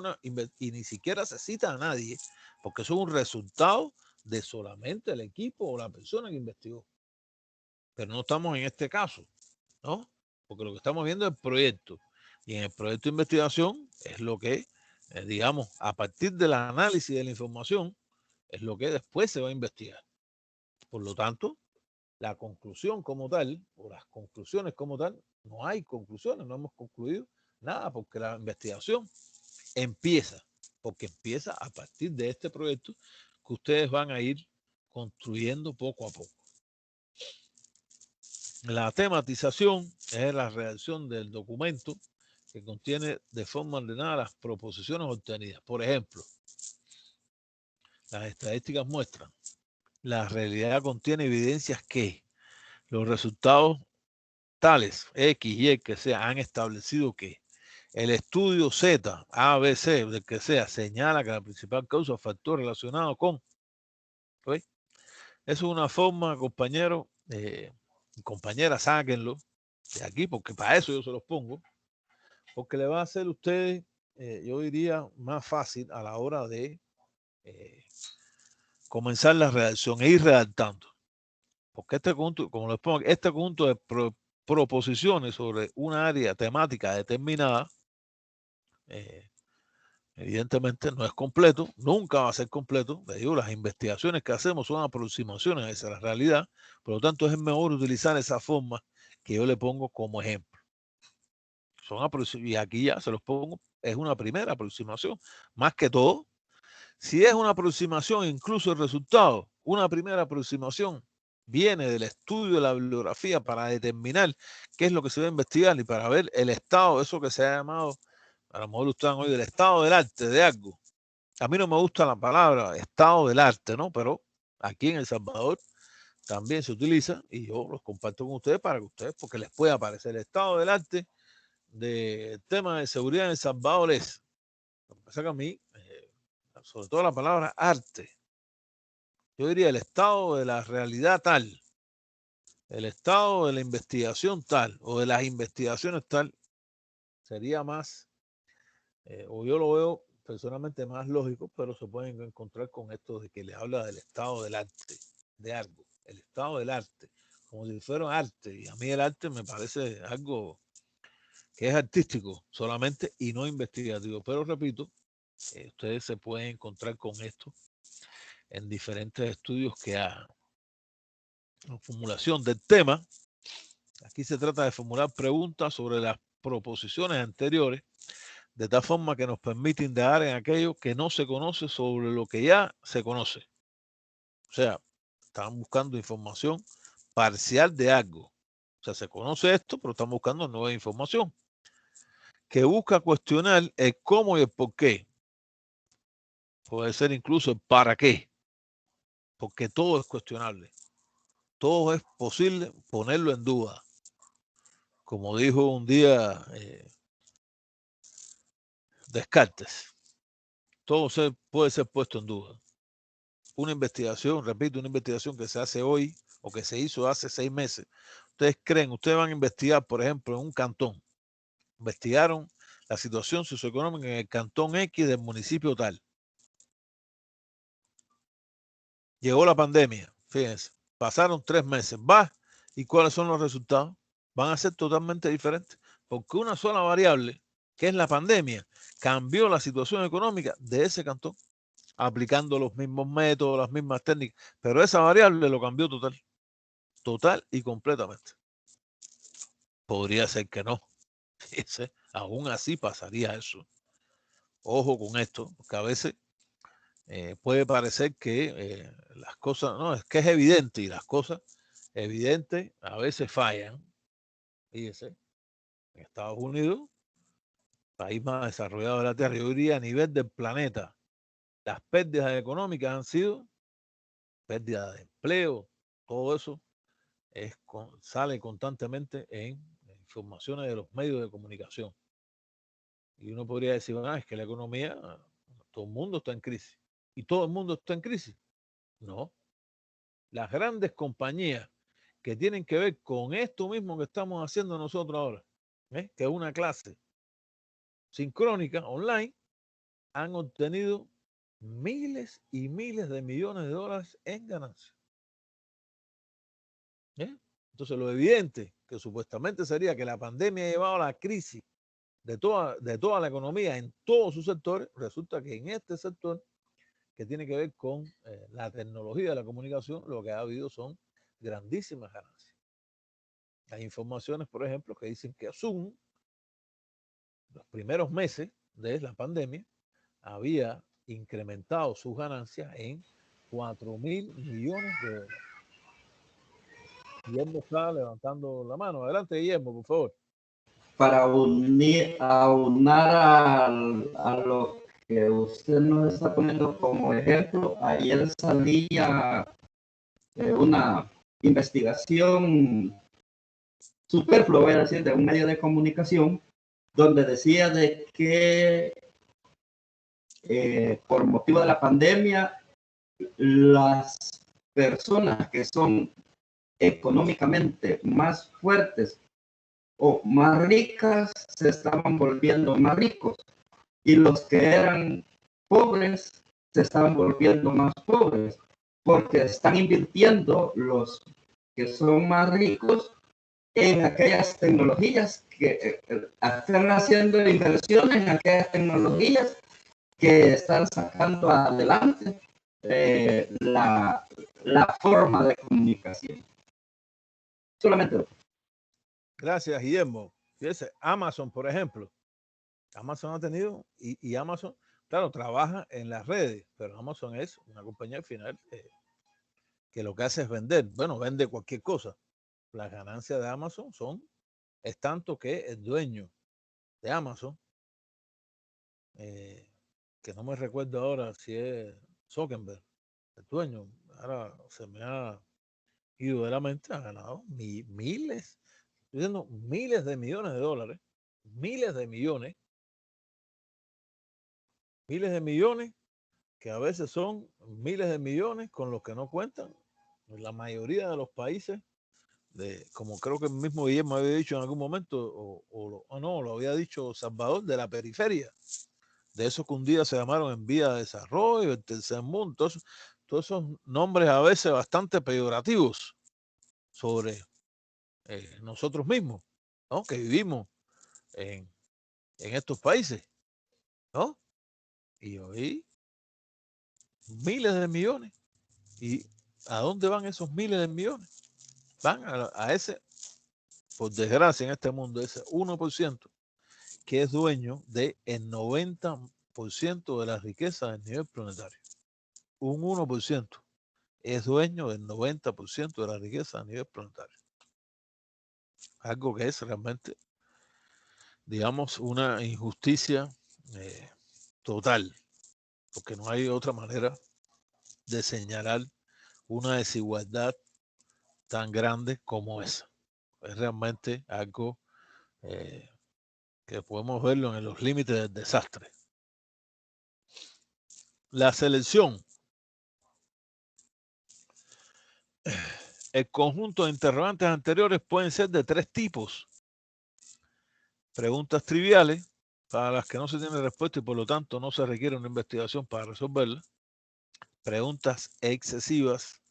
ni siquiera se cita a nadie, porque eso es un resultado de solamente el equipo o la persona que investigó. Pero no estamos en este caso, ¿no? Porque lo que estamos viendo es el proyecto. Y en el proyecto de investigación es lo que, digamos, a partir del análisis de la información, es lo que después se va a investigar. Por lo tanto, la conclusión como tal, o las conclusiones como tal, no hay conclusiones, no hemos concluido nada, porque la investigación empieza, porque empieza a partir de este proyecto que ustedes van a ir construyendo poco a poco. La tematización es la redacción del documento que contiene de forma ordenada las proposiciones obtenidas. Por ejemplo, las estadísticas muestran, la realidad contiene evidencias que los resultados tales, X, Y, que sea, han establecido que el estudio Z, A, B, C, del que sea, señala que la principal causa es factor relacionado con. ¿Sí? Eso es una forma, compañeros, compañeras, sáquenlo de aquí, porque para eso yo se los pongo, porque le va a hacer a ustedes, yo diría, más fácil a la hora de comenzar la redacción e ir redactando. Porque este conjunto, como les pongo, este conjunto de proposiciones sobre una área temática determinada, evidentemente no es completo, nunca va a ser completo. Les digo, las investigaciones que hacemos son aproximaciones a esa realidad, por lo tanto es mejor utilizar esa forma que yo le pongo como ejemplo. Y aquí ya se los pongo, es una primera aproximación. Más que todo, si es una aproximación, incluso el resultado, una primera aproximación viene del estudio de la bibliografía para determinar qué es lo que se va a investigar y para ver el estado, eso que se ha llamado, a lo mejor ustedes han oído, el estado del arte de algo. A mí no me gusta la palabra estado del arte, ¿no? Pero aquí en El Salvador también se utiliza y yo los comparto con ustedes para que ustedes, porque les pueda parecer el estado del arte del tema de seguridad en El Salvador es, lo que pasa que a mí, sobre todo la palabra arte, yo diría el estado de la realidad tal, el estado de la investigación tal, o de las investigaciones tal, sería más, o yo lo veo personalmente más lógico, pero se pueden encontrar con esto de que les habla del estado del arte, de algo, el estado del arte, como si fuera arte, y a mí el arte me parece algo que es artístico solamente y no investigativo, pero repito, ustedes se pueden encontrar con esto en diferentes estudios que hagan. La formulación del tema. Aquí se trata de formular preguntas sobre las proposiciones anteriores, de tal forma que nos permite indagar en aquello que no se conoce sobre lo que ya se conoce. O sea, están buscando información parcial de algo. O sea, se conoce esto, pero están buscando nueva información que busca cuestionar el cómo y el por qué. Puede ser incluso el para qué, porque todo es cuestionable. Todo es posible ponerlo en duda. Como dijo un día Descartes, todo puede ser puesto en duda. Una investigación, repito, una investigación que se hace hoy o que se hizo hace 6 meses. Ustedes van a investigar, por ejemplo, en un cantón. Investigaron la situación socioeconómica en el cantón X del municipio tal. Llegó la pandemia, fíjense, pasaron 3 meses. ¿Y cuáles son los resultados? Van a ser totalmente diferentes, porque una sola variable, que es la pandemia, cambió la situación económica de ese cantón, aplicando los mismos métodos, las mismas técnicas, pero esa variable lo cambió total y completamente. Podría ser que no. Fíjense, aún así pasaría eso. Ojo con esto, porque a veces puede parecer que las cosas, no, es que es evidente y las cosas evidentes a veces fallan. Fíjense, en Estados Unidos, país más desarrollado de la Tierra, yo diría a nivel del planeta, las pérdidas económicas han sido pérdida de empleo, todo eso sale constantemente en informaciones de los medios de comunicación. Y uno podría decir, es que la economía, todo el mundo está en crisis. ¿Y todo el mundo está en crisis? No. Las grandes compañías que tienen que ver con esto mismo que estamos haciendo nosotros ahora, que es una clase sincrónica online, han obtenido miles y miles de millones de dólares en ganancias. Entonces, lo evidente que supuestamente sería que la pandemia ha llevado a la crisis de toda la economía en todos sus sectores, resulta que en este sector que tiene que ver con la tecnología de la comunicación, lo que ha habido son grandísimas ganancias. Hay informaciones, por ejemplo, que dicen que Zoom, los primeros meses de la pandemia, había incrementado sus ganancias en 4.000 millones de dólares. Guillermo está levantando la mano. Adelante, Guillermo, por favor. Para aunar a lo que usted nos está poniendo como ejemplo, ayer salía una investigación superflua, voy a decir, de un medio de comunicación, donde decía de que por motivo de la pandemia, las personas que son económicamente más fuertes o más ricas se estaban volviendo más ricos y los que eran pobres se estaban volviendo más pobres porque están invirtiendo los que son más ricos en aquellas tecnologías que están haciendo inversiones en aquellas tecnologías que están sacando adelante la forma de comunicación. Solamente. Gracias, Guillermo. Fíjese, Amazon, por ejemplo. Amazon ha tenido, y Amazon, claro, trabaja en las redes, pero Amazon es una compañía al final que lo que hace es vender. Bueno, vende cualquier cosa. Las ganancias de Amazon es tanto que el dueño de Amazon, que no me recuerdo ahora si es Zuckerberg, el dueño, ahora se me ha ido de la mente, ha ganado miles, estoy diciendo miles de millones de dólares, miles de millones, que a veces son miles de millones con los que no cuentan en la mayoría de los países, como creo que el mismo Guillermo había dicho en algún momento, no, lo había dicho Salvador, de la periferia, de esos que un día se llamaron en vía de desarrollo, el tercer mundo, todos esos nombres a veces bastante peyorativos sobre nosotros mismos, ¿no? Que vivimos en estos países, ¿no? Y hoy miles de millones. ¿Y a dónde van esos miles de millones? Van a ese, por desgracia en este mundo, ese 1% que es dueño del 90% de la riqueza del nivel planetario. Un 1% es dueño del 90% de la riqueza a nivel planetario. Algo que es realmente, digamos, una injusticia total, porque no hay otra manera de señalar una desigualdad tan grande como esa. Es realmente algo que podemos verlo en los límites del desastre. La selección. El conjunto de interrogantes anteriores pueden ser de 3 tipos. Preguntas triviales, para las que no se tiene respuesta y por lo tanto no se requiere una investigación para resolverlas. Preguntas excesivas,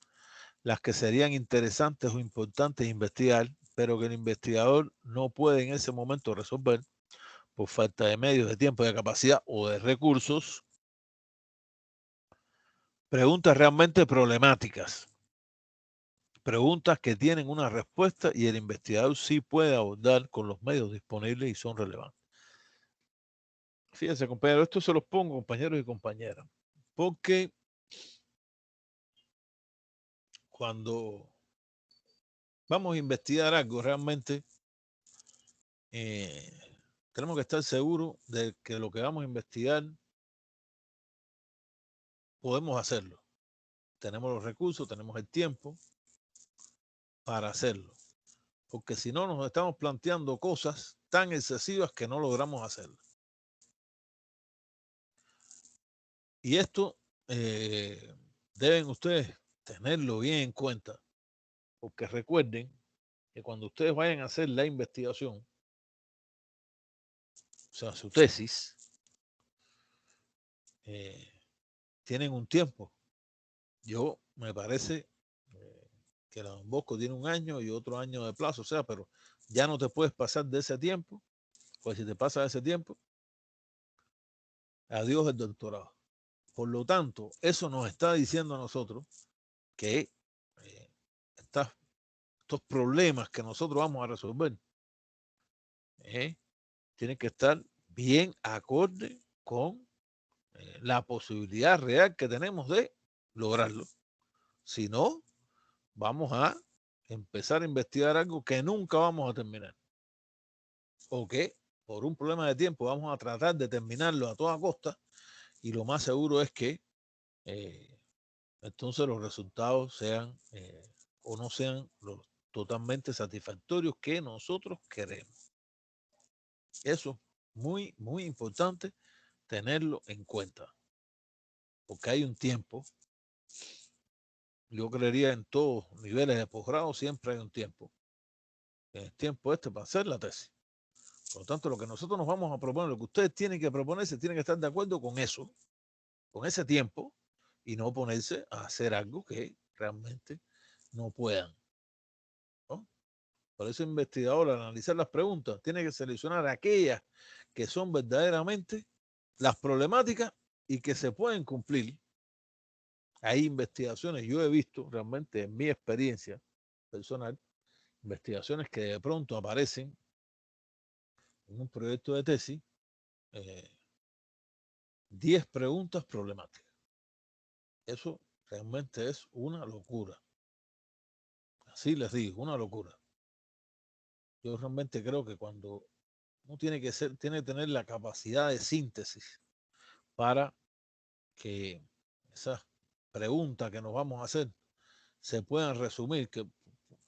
las que serían interesantes o importantes investigar, pero que el investigador no puede en ese momento resolver por falta de medios, de tiempo, de capacidad o de recursos. Preguntas realmente problemáticas. Preguntas que tienen una respuesta y el investigador sí puede abordar con los medios disponibles y son relevantes. Fíjense, compañeros, esto se los pongo, compañeros y compañeras, porque cuando vamos a investigar algo, realmente tenemos que estar seguros de que lo que vamos a investigar podemos hacerlo. Tenemos los recursos, tenemos el tiempo para hacerlo. Porque si no, nos estamos planteando cosas tan excesivas que no logramos hacerlo. Y esto deben ustedes tenerlo bien en cuenta, porque recuerden que cuando ustedes vayan a hacer la investigación, o sea, su tesis, tienen un tiempo. Yo me parece que la Don Bosco tiene 1 año y otro año de plazo, o sea, pero ya no te puedes pasar de ese tiempo, pues si te pasas de ese tiempo, adiós el doctorado. Por lo tanto, eso nos está diciendo a nosotros que estos problemas que nosotros vamos a resolver tienen que estar bien acorde con la posibilidad real que tenemos de lograrlo. Si no, vamos a empezar a investigar algo que nunca vamos a terminar. O que por un problema de tiempo vamos a tratar de terminarlo a toda costa y lo más seguro es que entonces los resultados sean o no sean los totalmente satisfactorios que nosotros queremos. Eso es muy, muy importante tenerlo en cuenta, porque hay un tiempo. Yo creería en todos niveles de posgrado siempre hay un tiempo. En el tiempo para hacer la tesis. Por lo tanto, lo que nosotros nos vamos a proponer, lo que ustedes tienen que proponerse, tienen que estar de acuerdo con eso, con ese tiempo, y no ponerse a hacer algo que realmente no puedan, ¿no? Por eso el investigador, al analizar las preguntas, tiene que seleccionar aquellas que son verdaderamente las problemáticas y que se pueden cumplir. Hay investigaciones, yo he visto realmente en mi experiencia personal, investigaciones que de pronto aparecen en un proyecto de tesis, 10 preguntas problemáticas. Eso realmente es una locura. Así les digo, una locura. Yo realmente creo que cuando uno tiene que tener la capacidad de síntesis para que esas preguntas que nos vamos a hacer se puedan resumir, que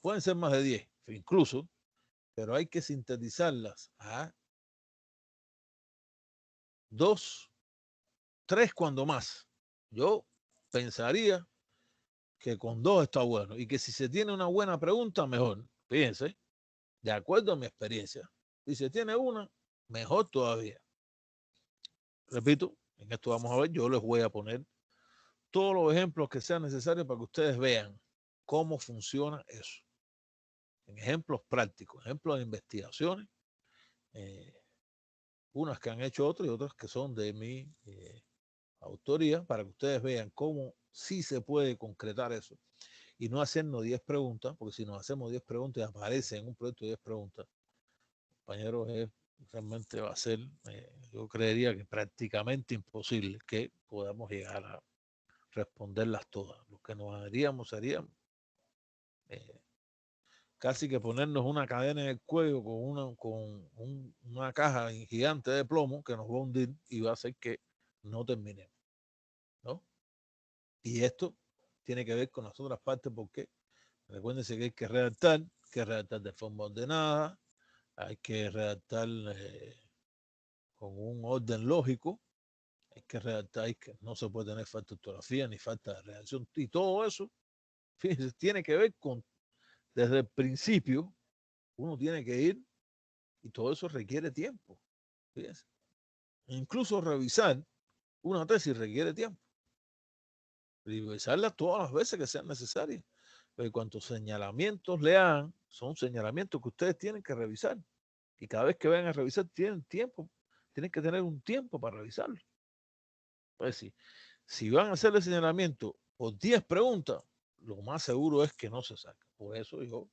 pueden ser más de 10, incluso, pero hay que sintetizarlas a 2, 3 cuando más. Yo pensaría que con 2 está bueno y que si se tiene una buena pregunta, mejor. Fíjense, de acuerdo a mi experiencia. Si se tiene una, mejor todavía. Repito, en esto vamos a ver, yo les voy a poner todos los ejemplos que sean necesarios para que ustedes vean cómo funciona eso. En ejemplos prácticos, ejemplos de investigaciones, unas que han hecho otros y otras que son de mi autoría, para que ustedes vean cómo sí se puede concretar eso. Y no hacernos 10 preguntas, porque si nos hacemos 10 preguntas y aparece en un proyecto de 10 preguntas, compañeros, realmente va a ser, yo creería que prácticamente imposible que podamos llegar a responderlas todas. Lo que nos haríamos sería casi que ponernos una cadena en el cuello con una caja gigante de plomo que nos va a hundir y va a hacer que no terminemos, ¿no? Y esto tiene que ver con las otras partes porque recuérdense que hay que redactar de forma ordenada, hay que redactar con un orden lógico, hay que redactar, no se puede tener falta de ortografía ni falta de redacción, y todo eso, fíjense, tiene que ver con, desde el principio, uno tiene que ir, y todo eso requiere tiempo, fíjense. Incluso revisar una tesis requiere tiempo, revisarla todas las veces que sean necesarias, pero cuantos señalamientos le hagan, son señalamientos que ustedes tienen que revisar, y cada vez que vayan a revisar, tienen que tener un tiempo para revisarlo. Pues si van a hacer el señalamiento por 10 preguntas, lo más seguro es que no se saca. Por eso yo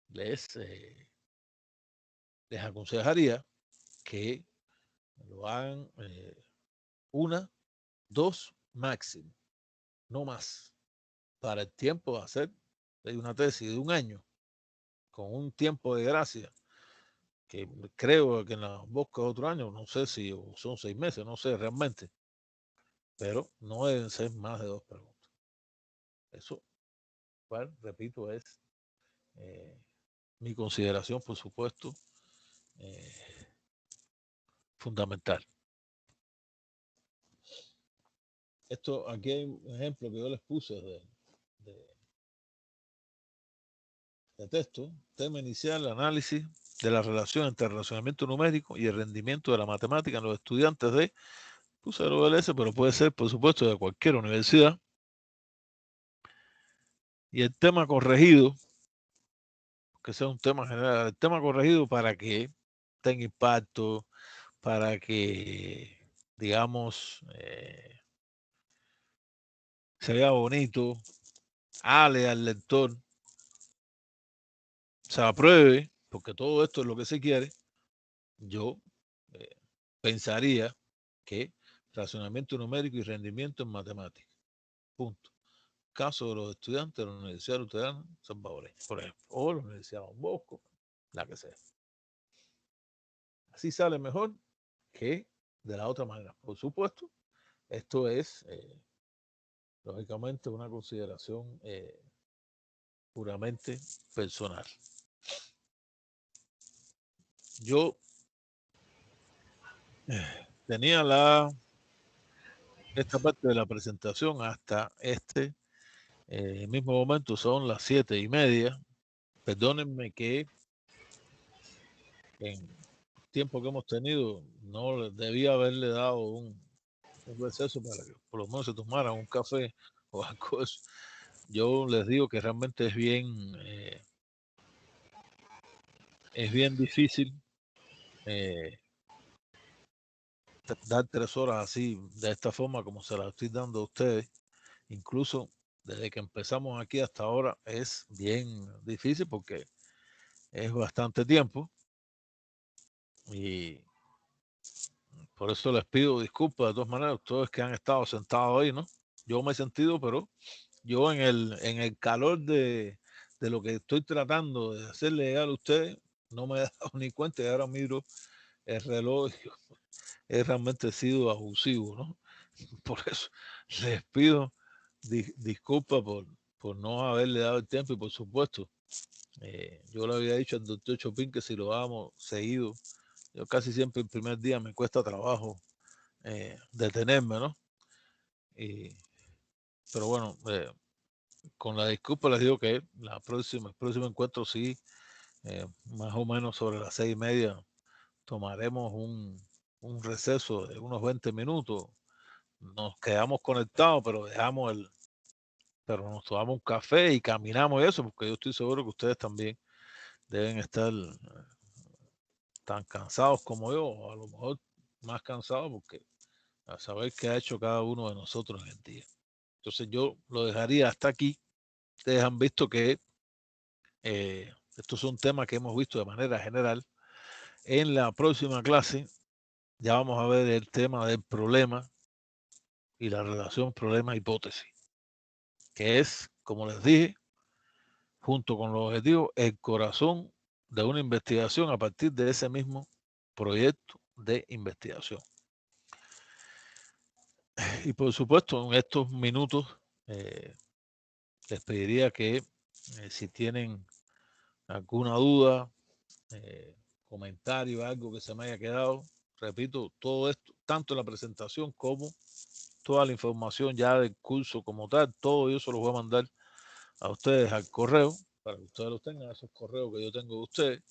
les aconsejaría que lo hagan 1, 2 máximo, no más, para el tiempo de hacer una tesis de 1 año, con un tiempo de gracia, que creo que en la Bosco de otro año, no sé si son 6 meses, no sé realmente, pero no deben ser más de 2 preguntas. Eso, bueno, repito, es mi consideración, por supuesto, fundamental. Esto, aquí hay un ejemplo que yo les puse de texto. Tema inicial, análisis de la relación entre el relacionamiento numérico y el rendimiento de la matemática en los estudiantes de Puse la ULS, pero puede ser, por supuesto, de cualquier universidad. Y el tema corregido, que sea un tema general, el tema corregido para que tenga impacto, para que, digamos, se vea bonito, hable al lector, se apruebe, porque todo esto es lo que se quiere. Yo pensaría que razonamiento numérico y rendimiento en matemáticas. Punto. Caso de los estudiantes de la Universidad Luterana Salvadoreña, por ejemplo, o la Universidad Don Bosco, la que sea. Así sale mejor que de la otra manera. Por supuesto, esto es, lógicamente, una consideración puramente personal. Yo tenía esta parte de la presentación hasta este mismo momento, son las 7:30. Perdónenme que en tiempo que hemos tenido no debía haberle dado un receso para que por lo menos se tomaran un café o algo de eso. Yo les digo que realmente es bien difícil dar 3 horas así, de esta forma como se la estoy dando a ustedes. Incluso desde que empezamos aquí hasta ahora es bien difícil porque es bastante tiempo. Y por eso les pido disculpas de todas maneras, todos que han estado sentados ahí, ¿no? Yo me he sentido, pero yo en el calor de lo que estoy tratando de hacerle llegar a ustedes, no me he dado ni cuenta y ahora miro el reloj y he realmente sido abusivo, ¿no? Por eso les pido disculpas por no haberle dado el tiempo y por supuesto, yo le había dicho al doctor Chopin que si lo dábamos seguido, yo casi siempre el primer día me cuesta trabajo detenerme, ¿no? Pero bueno, con la disculpa les digo que el próximo encuentro sí, más o menos sobre las 6:30 tomaremos un receso de unos 20 minutos. Nos quedamos conectados, pero nos tomamos un café y caminamos y eso, porque yo estoy seguro que ustedes también deben estar tan cansados como yo, o a lo mejor más cansados, porque a saber qué ha hecho cada uno de nosotros en el día. Entonces yo lo dejaría hasta aquí. Ustedes han visto que estos son temas que hemos visto de manera general. En la próxima clase ya vamos a ver el tema del problema y la relación problema-hipótesis, que es, como les dije, junto con los objetivos, el corazón de una investigación a partir de ese mismo proyecto de investigación. Y por supuesto, en estos minutos les pediría que si tienen alguna duda, comentario, algo que se me haya quedado, repito, todo esto, tanto la presentación como toda la información ya del curso como tal, todo yo se lo voy a mandar a ustedes al correo, para que ustedes los tengan, esos correos que yo tengo de ustedes,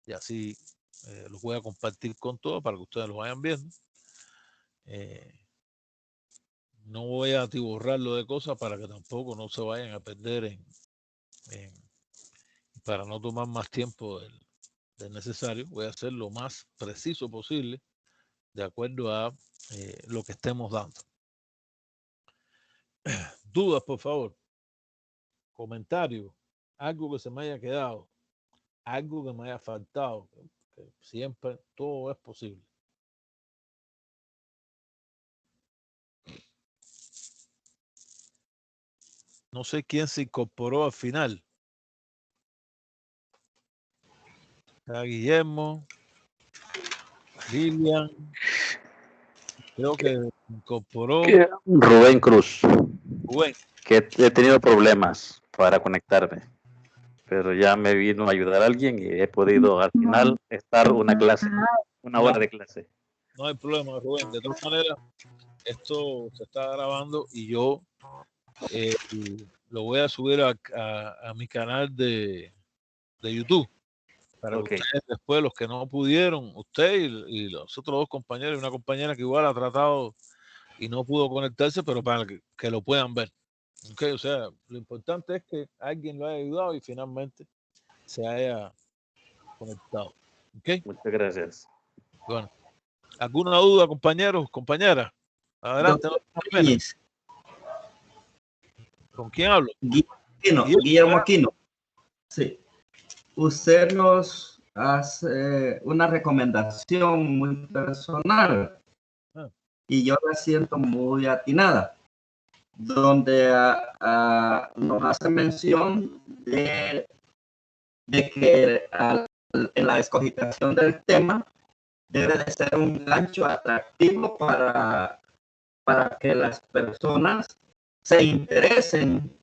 y así los voy a compartir con todos para que ustedes los vayan viendo. No voy a atiborrarlo de cosas para que tampoco no se vayan a perder para no tomar más tiempo del necesario. Voy a hacer lo más preciso posible de acuerdo a lo que estemos dando. Dudas, por favor. Comentarios. Algo que se me haya quedado. Algo que me haya faltado. Que siempre todo es posible. No sé quién se incorporó al final. Está Guillermo, Lilian. Creo que se incorporó Rubén Cruz. Rubén. Que he tenido problemas para conectarme, pero ya me vino a ayudar alguien y he podido al final estar una hora de clase. No hay problema, Rubén. De todas maneras, esto se está grabando y yo lo voy a subir a mi canal de YouTube para que ustedes después, los que no pudieron, usted y los otros dos compañeros y una compañera que igual ha tratado y no pudo conectarse, pero para que lo puedan ver. Okay, o sea, lo importante es que alguien lo haya ayudado y finalmente se haya conectado. Okay. Muchas gracias. Bueno, ¿alguna duda, compañeros, compañeras? Adelante. ¿Con quién hablo? Guillermo Aquino. Sí. Usted nos hace una recomendación muy personal y yo la siento muy atinada, donde nos hace mención de que en la escogitación del tema debe de ser un gancho atractivo para que las personas se interesen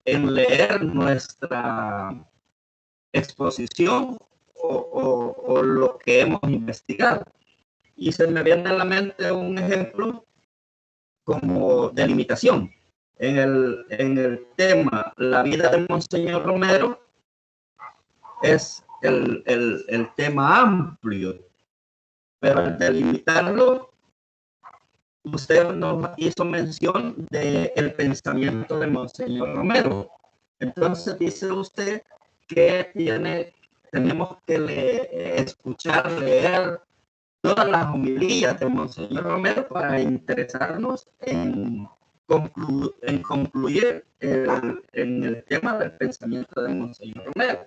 en leer nuestra exposición o lo que hemos investigado. Y se me viene a la mente un ejemplo como de limitación. En el tema La vida de Monseñor Romero es el tema amplio, pero al delimitarlo, usted nos hizo mención del pensamiento de Monseñor Romero. Entonces dice usted que tenemos que escuchar, leer todas las homilías de Monseñor Romero para interesarnos en concluir en el tema del pensamiento de Monseñor Romero.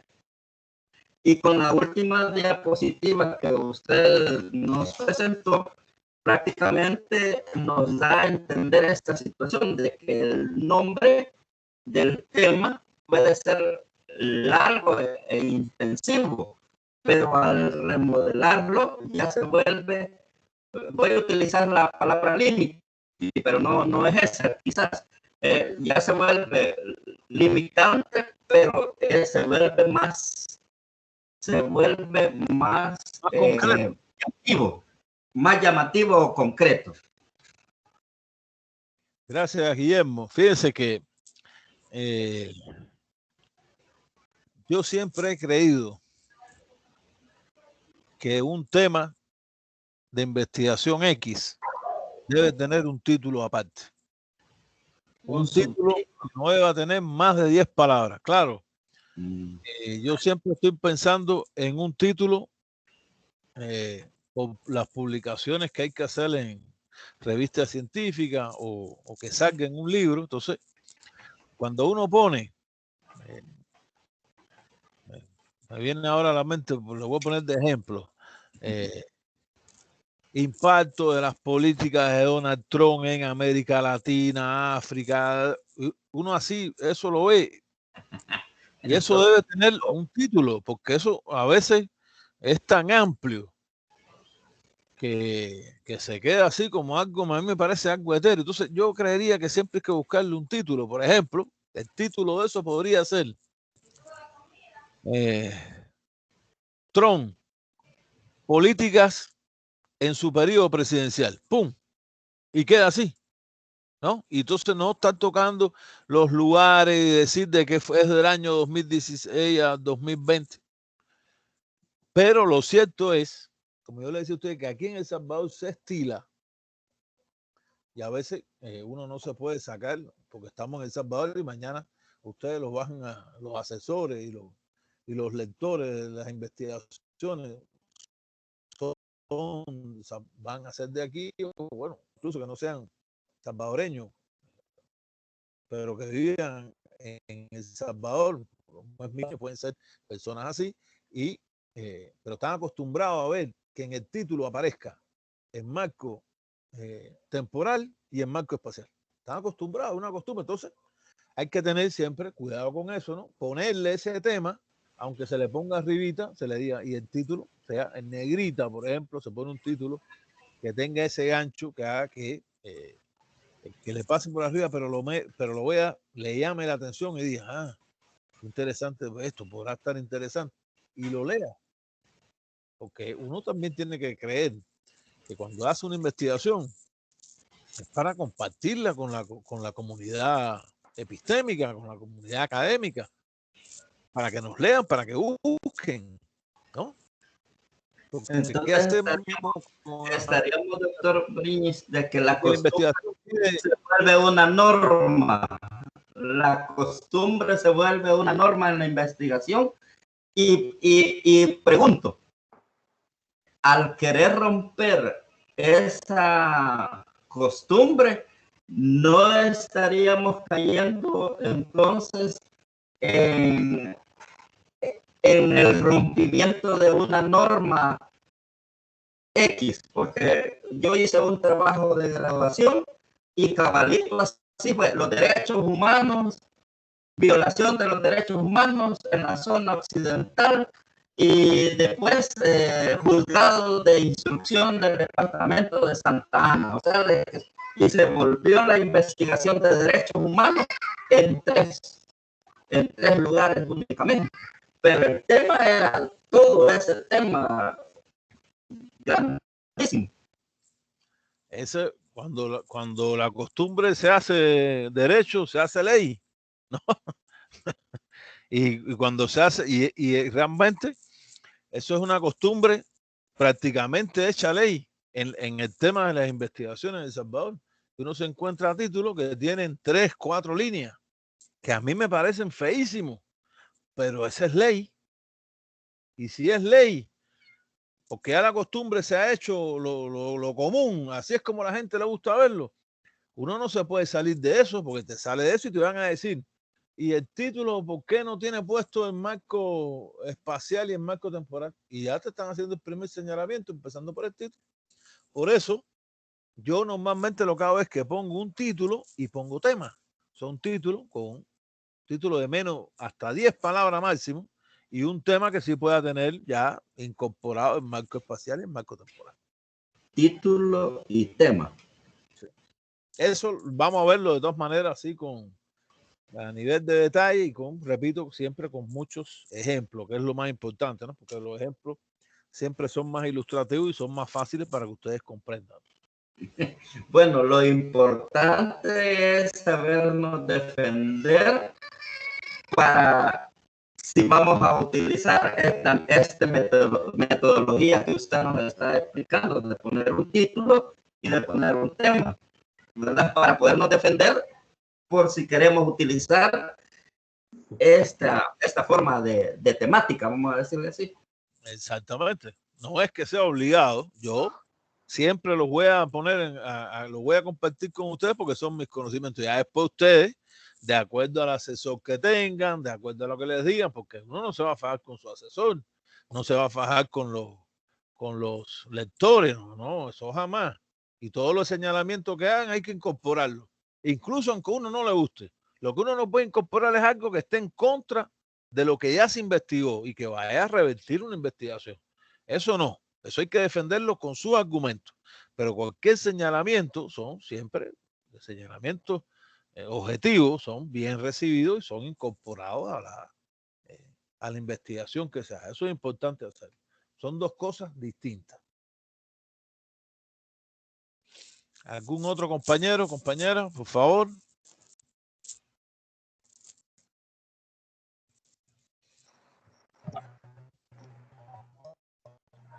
Y con la última diapositiva que usted nos presentó, prácticamente nos da a entender esta situación de que el nombre del tema puede ser largo e intensivo, pero al remodelarlo ya se vuelve, voy a utilizar la palabra límite, pero no es esa, quizás ya se vuelve limitante, pero se vuelve más llamativo o concreto. Gracias, Guillermo. Fíjense que yo siempre he creído que un tema de investigación X debe tener un título aparte. Un título que no deba tener más de 10 palabras. Claro, yo siempre estoy pensando en un título por las publicaciones que hay que hacer en revistas científicas o que salga en un libro. Entonces, cuando uno pone, me viene ahora a la mente, lo voy a poner de ejemplo, impacto de las políticas de Donald Trump en América Latina, África, uno así, eso lo ve. Y eso debe tener un título, porque eso a veces es tan amplio que se queda así como algo, a mí me parece algo etéreo. Entonces yo creería que siempre hay que buscarle un título. Por ejemplo, el título de eso podría ser Trump, políticas en su periodo presidencial. ¡Pum! Y queda así, ¿no? Y entonces no están tocando los lugares y decir de que es del año 2016 a 2020. Pero lo cierto es, como yo le decía a usted, que aquí en El Salvador se estila, y a veces uno no se puede sacar, porque estamos en El Salvador y mañana ustedes los bajan a los asesores y los lectores de las investigaciones van a ser de aquí, o bueno, incluso que no sean salvadoreños, pero que vivan en El Salvador, pueden ser personas así, pero están acostumbrados a ver que en el título aparezca el marco temporal y el marco espacial. Están acostumbrados, una costumbre. Entonces, hay que tener siempre cuidado con eso, ¿no? Ponerle ese tema, aunque se le ponga arribita, se le diga, y el título, sea en negrita, por ejemplo, se pone un título que tenga ese gancho, que haga que le pasen por arriba, pero le llame la atención y diga, interesante esto, podrá estar interesante, y lo lea. Porque uno también tiene que creer que cuando hace una investigación es para compartirla con la comunidad epistémica, con la comunidad académica, para que nos lean, para que busquen, ¿no? Porque entonces estaríamos, doctor Briñis, de que la investigación se vuelve una norma. La costumbre se vuelve una norma en la investigación. Y pregunto, al querer romper esa costumbre, ¿no estaríamos cayendo entonces en el rompimiento de una norma X? Porque yo hice un trabajo de graduación y cabalito así fue, los derechos humanos, violación de los derechos humanos en la zona occidental, y después juzgado de instrucción del departamento de Santa Ana. O sea, y se volvió la investigación de derechos humanos en tres lugares únicamente. Pero el tema era todo ese tema grandísimo. Ese, cuando la costumbre se hace derecho, se hace ley, ¿no? y cuando se hace, y realmente eso es una costumbre prácticamente hecha ley en el tema de las investigaciones en El Salvador. Uno se encuentra títulos que tienen 3, 4 líneas, que a mí me parecen feísimos, pero esa es ley. Y si es ley, porque ya la costumbre se ha hecho lo común, así es como a la gente le gusta verlo, uno no se puede salir de eso, porque te sale de eso y te van a decir, y el título, ¿por qué no tiene puesto el marco espacial y el marco temporal? Y ya te están haciendo el primer señalamiento, empezando por el título. Por eso, yo normalmente lo que hago es que pongo un título y pongo tema. Son títulos con un título de menos hasta 10 palabras máximo, y un tema que sí pueda tener ya incorporado el marco espacial y el marco temporal. Título y tema. Sí. Eso vamos a verlo de todas maneras así a nivel de detalle y repito, siempre con muchos ejemplos, que es lo más importante, ¿no? Porque los ejemplos siempre son más ilustrativos y son más fáciles para que ustedes comprendan. Bueno, lo importante es sabernos defender para, si vamos a utilizar esta metodología que usted nos está explicando, de poner un título y de poner un tema, ¿verdad? Para podernos defender por si queremos utilizar esta forma de temática, vamos a decirle así. Exactamente. No es que sea obligado. Yo siempre los voy a poner, los voy a compartir con ustedes porque son mis conocimientos. Ya después ustedes, de acuerdo al asesor que tengan, de acuerdo a lo que les digan, porque uno no se va a fajar con su asesor, no se va a fajar con los lectores, no, eso jamás. Y todos los señalamientos que hagan hay que incorporarlos, incluso aunque a uno no le guste. Lo que uno no puede incorporar es algo que esté en contra de lo que ya se investigó y que vaya a revertir una investigación. Eso no, eso hay que defenderlo con sus argumentos. Pero cualquier señalamiento son siempre señalamientos objetivos, son bien recibidos y son incorporados a la investigación que se hace. Eso es importante hacer. Son dos cosas distintas. ¿Algún otro compañero, compañera, por favor?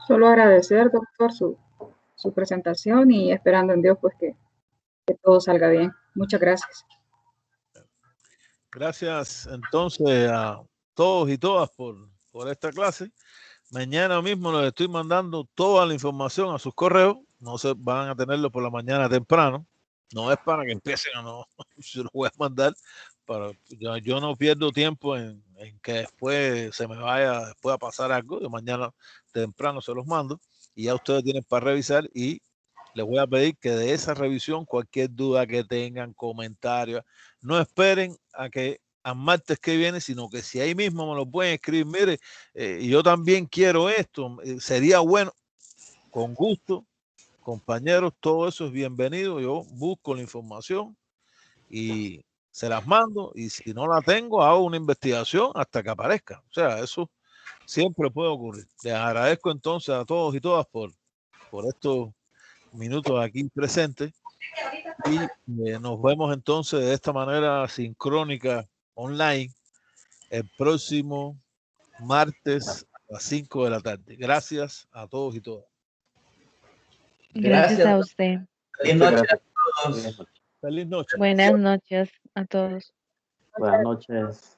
Solo agradecer, doctor, su presentación y esperando en Dios pues que todo salga bien. Muchas gracias. Gracias entonces a todos y todas por esta clase. Mañana mismo les estoy mandando toda la información a sus correos. No se van a tenerlo por la mañana temprano. No es para que empiecen a no. Se los voy a mandar. Yo no pierdo tiempo en que después se me vaya después a pasar algo. Yo mañana temprano se los mando y ya ustedes tienen para revisar, y les voy a pedir que de esa revisión cualquier duda que tengan, comentarios, no esperen a martes que viene, sino que si ahí mismo me lo pueden escribir, mire, yo también quiero esto, sería bueno, con gusto, compañeros, todo eso es bienvenido. Yo busco la información y se las mando, y si no la tengo, hago una investigación hasta que aparezca. O sea, eso siempre puede ocurrir. Les agradezco entonces a todos y todas por estos minutos aquí presentes, y nos vemos entonces de esta manera sincrónica online el próximo martes a las 5 de la tarde. Gracias a todos y todas. Gracias a usted. Buenas noches a todos. Feliz noche. Buenas noches a todos. Buenas noches.